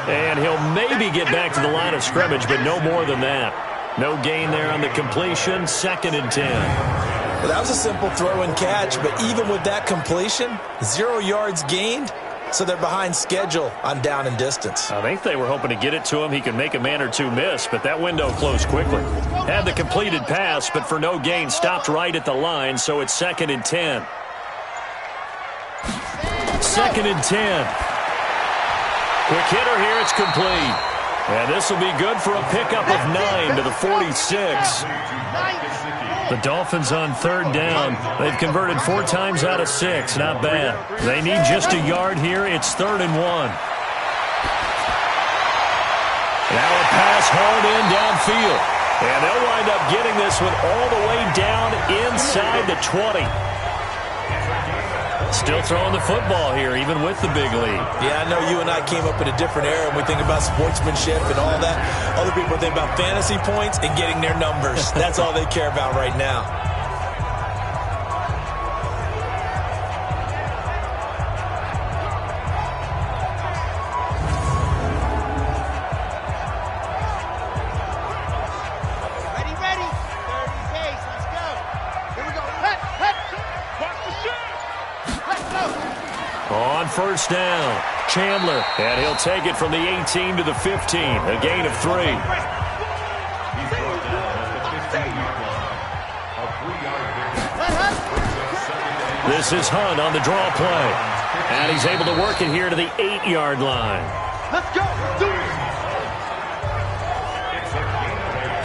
And he'll maybe get back to the line of scrimmage, but no more than that. No gain there on the completion, 2nd and 10. Well, that was a simple throw and catch, but even with that completion, 0 yards gained, so they're behind schedule on down and distance. I think they were hoping to get it to him. He could make a man or 2 miss, but that window closed quickly. Had the completed pass, but for no gain, stopped right at the line, so it's 2nd and 10. 2nd and 10. Quick hitter here, it's complete. And this will be good for a pickup of 9 to the 46. The Dolphins on 3rd down. They've converted 4 times out of 6. Not bad. They need just a yard here. It's 3rd and 1. Now a pass hauled in downfield. And they'll wind up getting this one all the way down inside the 20. Still throwing the football here, even with the big lead. Yeah, I know you and I came up in a different era, and we think about sportsmanship and all that. Other people think about fantasy points and getting their numbers. That's all they care about right now. Ready, ready. 30 pace. Let's go. Here we go. Hut, hut. Watch the shot. Let's go. On first down, Chandler, and he'll take it from the 18 to the 15, a gain of 3. This is Hunt on the draw play, and he's able to work it here to the 8-yard line. Let's go. Do it.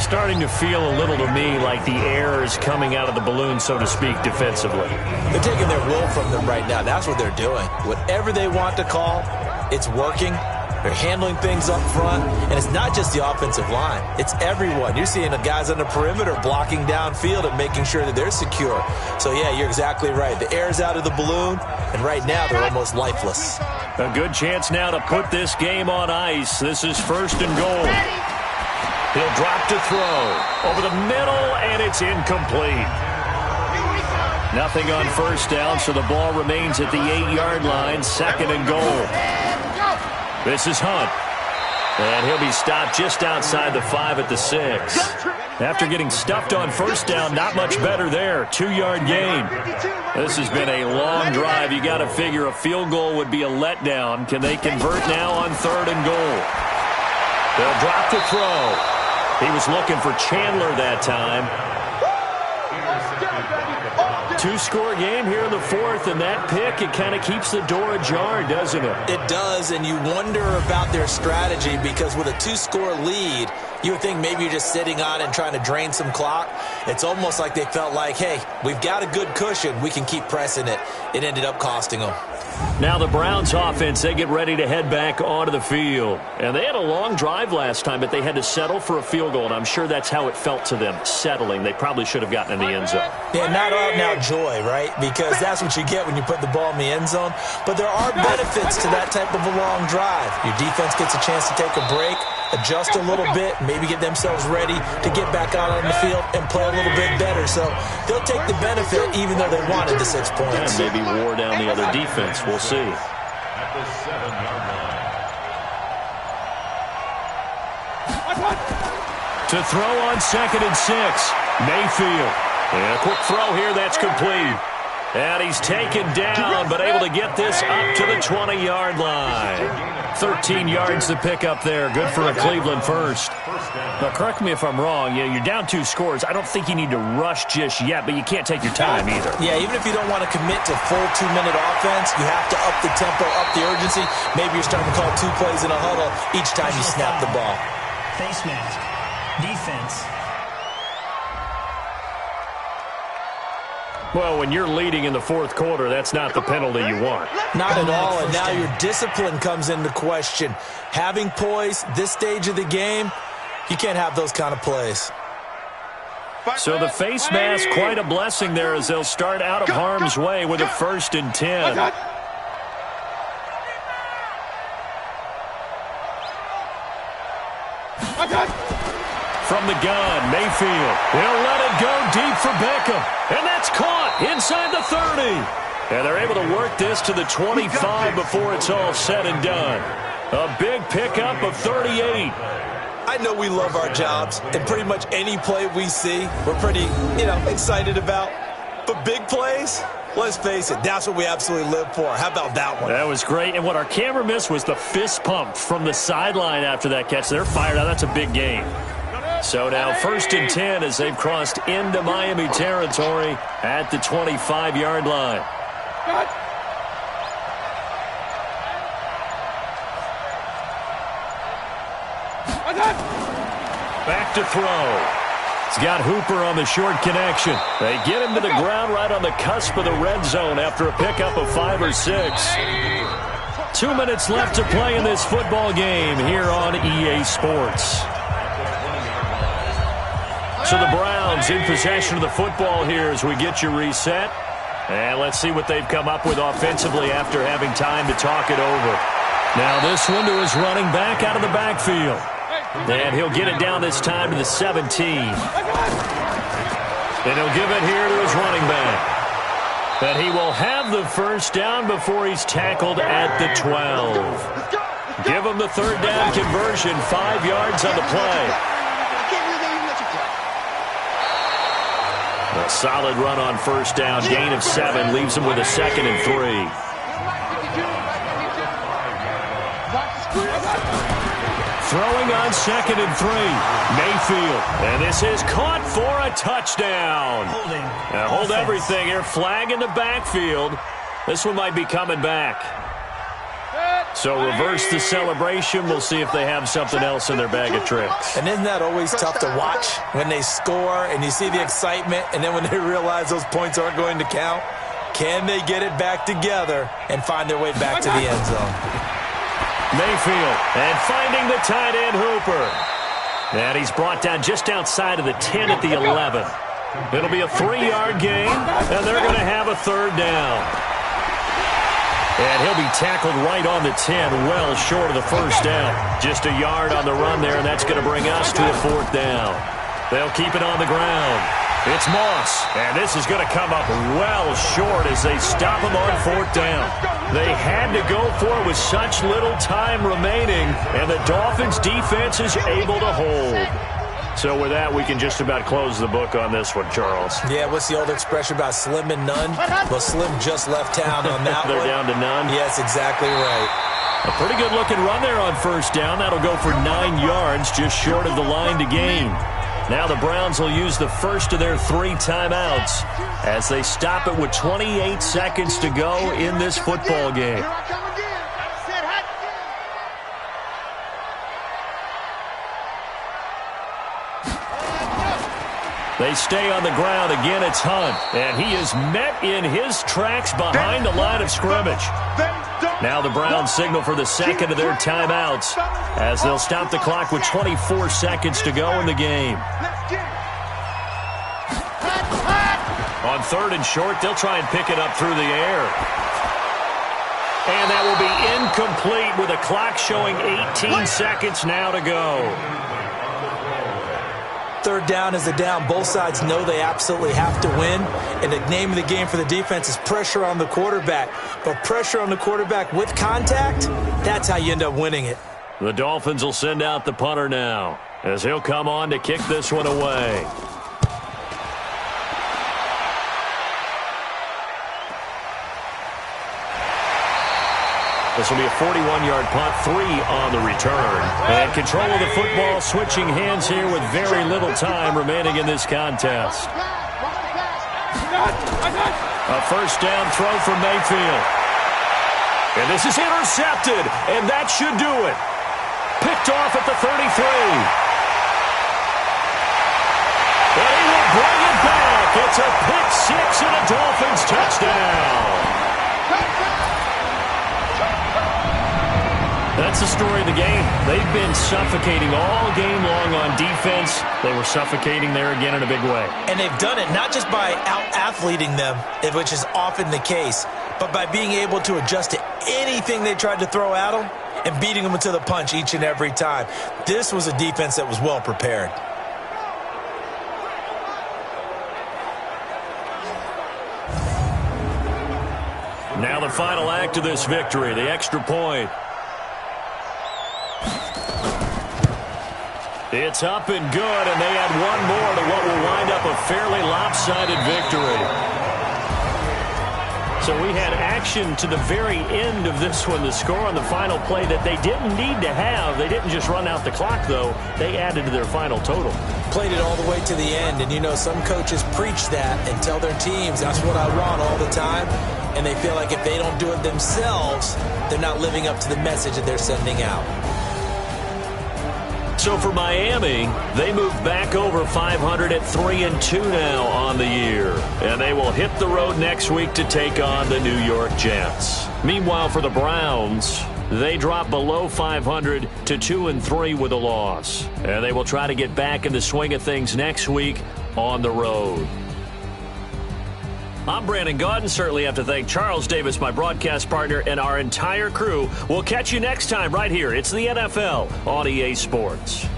Starting to feel a little to me like the air is coming out of the balloon, so to speak, defensively. They're taking their will from them right now. That's what they're doing. Whatever they want to call, it's working. They're handling things up front, and it's not just the offensive line. It's everyone. You're seeing the guys on the perimeter blocking downfield and making sure that they're secure. So, yeah, you're exactly right. The air's out of the balloon, and right now they're almost lifeless. A good chance now to put this game on ice. This is 1st and goal. He'll drop to throw. Over the middle, and it's incomplete. Nothing on 1st down, so the ball remains at the 8-yard line. 2nd and goal. This is Hunt. And he'll be stopped just outside the 5 at the 6. After getting stuffed on 1st down, not much better there. 2-yard gain. This has been a long drive. You got to figure a field goal would be a letdown. Can they convert now on 3rd and goal? They'll drop to throw. He was looking for Chandler that time. 2-score game here in the 4th, and that pick, it kind of keeps the door ajar, doesn't it? It does, and you wonder about their strategy because with a 2-score lead, you would think maybe you're just sitting on it and trying to drain some clock. It's almost like they felt like, hey, we've got a good cushion. We can keep pressing it. It ended up costing them. Now the Browns offense, they get ready to head back onto the field. And they had a long drive last time, but they had to settle for a field goal, and I'm sure that's how it felt to them, settling. They probably should have gotten in the end zone. Yeah, not out-and-out joy, right? Because that's what you get when you put the ball in the end zone. But there are benefits to that type of a long drive. Your defense gets a chance to take a break, adjust a little bit, maybe get themselves ready to get back out on the field and play a little bit better. So they'll take the benefit even though they wanted the 6 points. And maybe wore down the other defense. We'll see. At the 7-yard line. To throw on 2nd and 6. Mayfield. And a quick throw here. That's complete. And he's taken down, but able to get this up to the 20-yard line. 13 yards to pick up there. Good for a Cleveland first. Now, correct me if I'm wrong. Yeah, you're down 2 scores. I don't think you need to rush just yet, but you can't take your time either. Yeah, even if you don't want to commit to full 2-minute offense, you have to up the tempo, up the urgency. Maybe you're starting to call 2 plays in a huddle each time you snap the ball. Face mask. Defense. Well, when you're leading in the 4th quarter, that's not the penalty you want. Not at all, and now your discipline comes into question. Having poise, this stage of the game, you can't have those kind of plays. So the face mask, quite a blessing there as they'll start out of harm's way with a 1st and 10. From the gun, Mayfield. He'll let it go deep for Beckham. And that's caught inside the 30. And they're able to work this to the 25 before it's all said and done. A big pickup of 38. I know we love our jobs, and pretty much any play we see, we're pretty, excited about. But big plays, let's face it, that's what we absolutely live for. How about that one? That was great. And what our camera missed was the fist pump from the sideline after that catch. They're fired out. That's a big game. So now 1st and 10 as they've crossed into Miami territory at the 25-yard line. Back to throw. He's got Hooper on the short connection. They get him to the ground right on the cusp of the red zone after a pickup of 5 or 6. 2 minutes left to play in this football game here on EA Sports. So the Browns in possession of the football here as we get you reset. And let's see what they've come up with offensively after having time to talk it over. Now this one to his running back out of the backfield. And he'll get it down this time to the 17. And he'll give it here to his running back. But he will have the 1st down before he's tackled at the 12. Give him the 3rd down conversion, 5 yards on the play. A solid run on 1st down, gain of 7, leaves him with a 2nd and 3. Throwing on 2nd and 3, Mayfield. And this is caught for a touchdown. Now hold everything here, flag in the backfield. This one might be coming back. So reverse the celebration. We'll see if they have something else in their bag of tricks. And isn't that always tough to watch when they score and you see the excitement and then when they realize those points aren't going to count? Can they get it back together and find their way back to the end zone? Mayfield, and finding the tight end Hooper. And he's brought down just outside of the 10 at the 11. It'll be a 3-yard gain, and they're going to have a third down. And he'll be tackled right on the 10, well short of the first down. Just a yard on the run there, and that's going to bring us to a fourth down. They'll keep it on the ground. It's Moss, and this is going to come up well short as they stop him on fourth down. They had to go for it with such little time remaining, and the Dolphins' defense is able to hold. So with that, we can just about close the book on this one, Charles. Yeah, what's the old expression about slim and none? Well, Slim just left town on that They're one. down to none? Yes, exactly right. A pretty good-looking run there on first down. That'll go for 9 yards, just short of the line to gain. Now the Browns will use the first of their 3 timeouts as they stop it with 28 seconds to go in this football game. They stay on the ground. Again, it's Hunt. And he is met in his tracks behind the line of scrimmage. Now the Browns signal for the second of their timeouts as they'll stop the clock with 24 seconds to go in the game. On third and short, they'll try and pick it up through the air. And that will be incomplete with a clock showing 18 seconds now to go. Third down is a down. Both sides know they absolutely have to win. And the name of the game for the defense is pressure on the quarterback. But pressure on the quarterback with contact, that's how you end up winning it. The Dolphins will send out the punter now as he'll come on to kick this one away. This will be a 41-yard punt, 3 on the return. And control of the football, switching hands here with very little time remaining in this contest. A first down throw from Mayfield. And this is intercepted, and that should do it. Picked off at the 33. And he will bring it back. It's a pick 6 and a Dolphins touchdown. That's the story of the game. They've been suffocating all game long on defense. They were suffocating there again in a big way. And they've done it not just by out-athleting them, which is often the case, but by being able to adjust to anything they tried to throw at them and beating them to the punch each and every time. This was a defense that was well prepared. Now the final act of this victory, the extra point. It's up and good, and they add one more to what will wind up a fairly lopsided victory. So we had action to the very end of this one, the score on the final play that they didn't need to have. They didn't just run out the clock, though. They added to their final total. Played it all the way to the end, and you know, some coaches preach that and tell their teams, that's what I want all the time, and they feel like if they don't do it themselves, they're not living up to the message that they're sending out. So for Miami, they move back over 500 at 3-2 now on the year. And they will hit the road next week to take on the New York Jets. Meanwhile, for the Browns, they drop below 500 to 2-3 with a loss. And they will try to get back in the swing of things next week on the road. I'm Brandon Gaudin. Certainly have to thank Charles Davis, my broadcast partner, and our entire crew. We'll catch you next time right here. It's the NFL on EA Sports.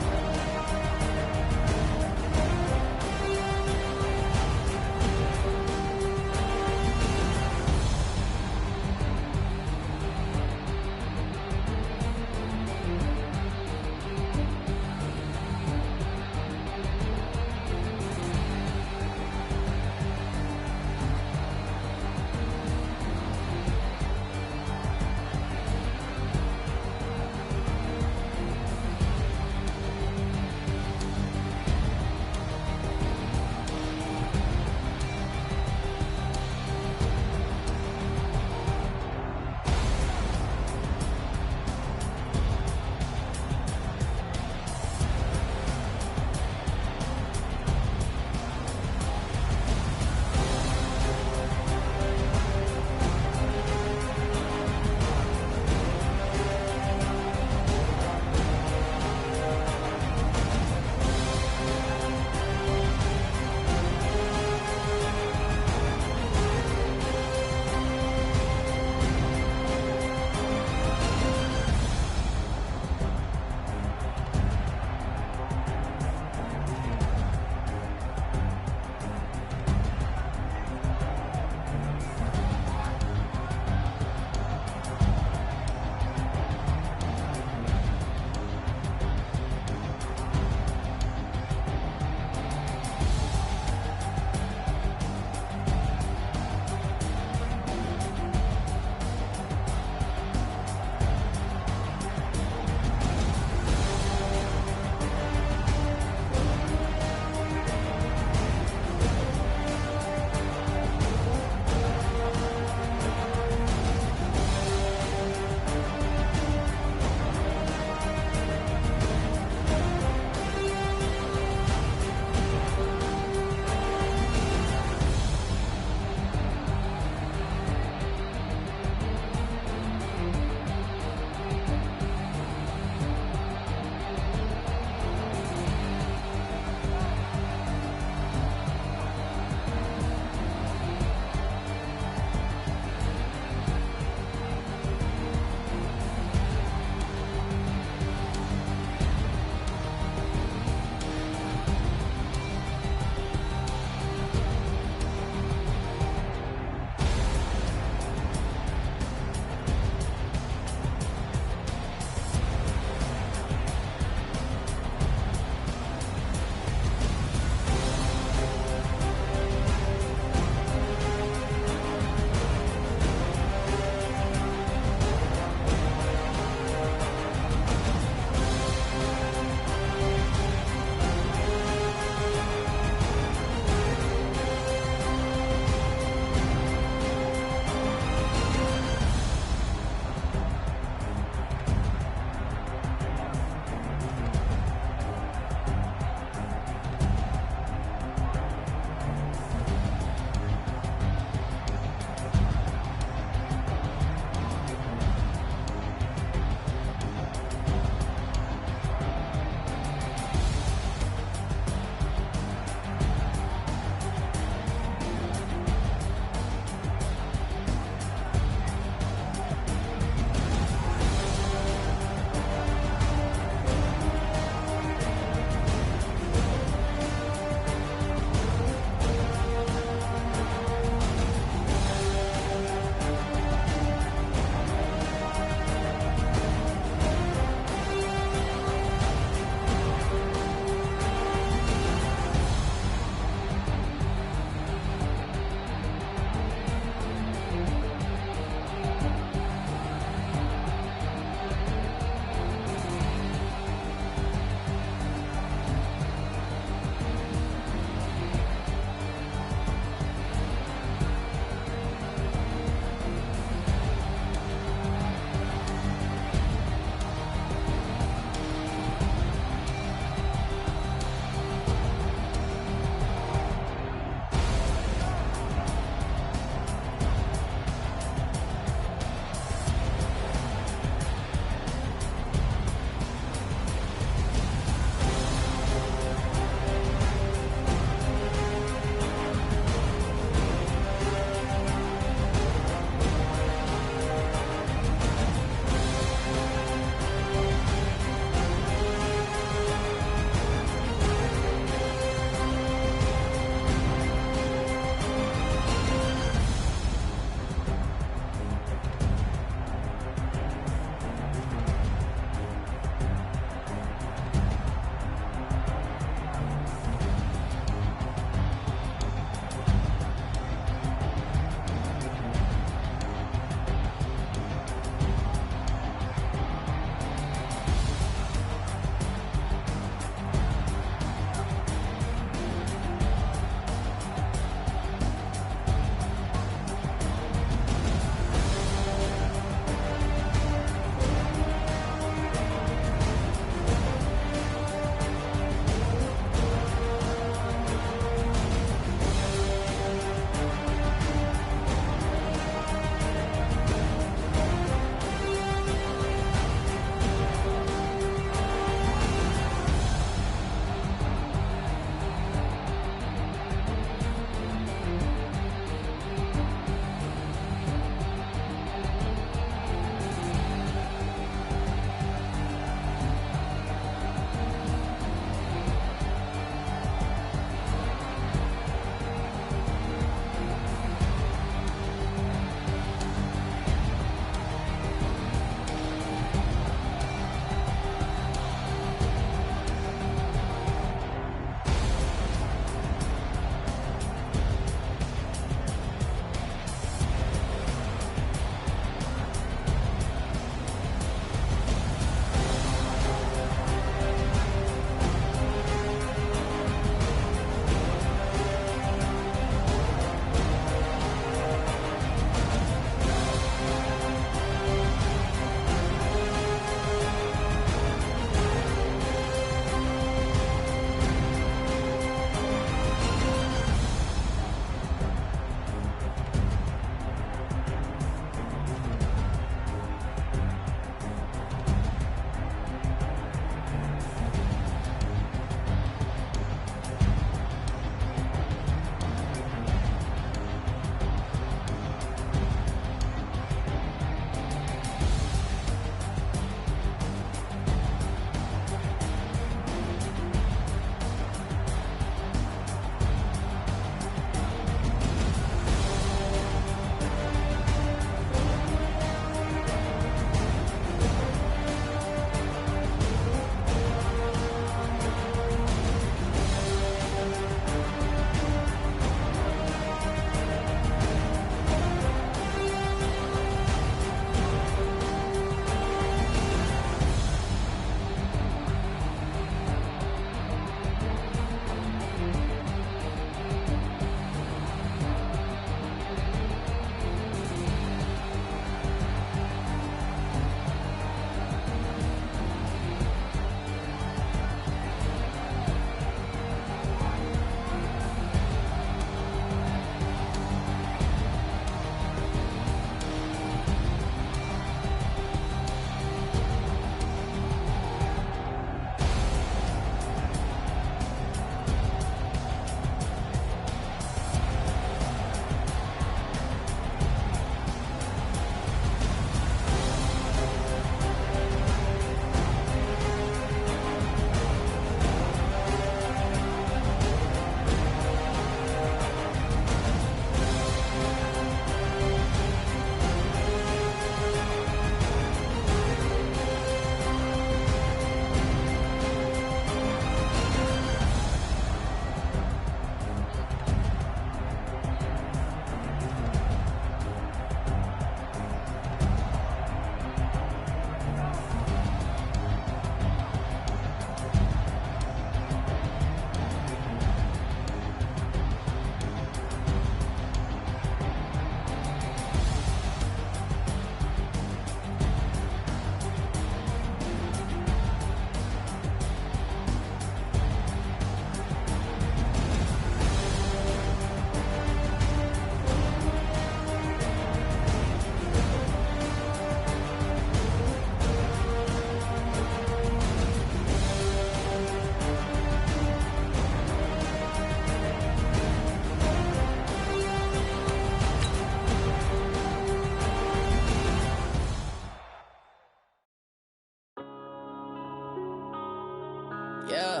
Yeah.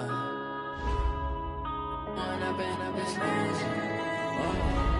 Up and up, it's crazy. Whoa.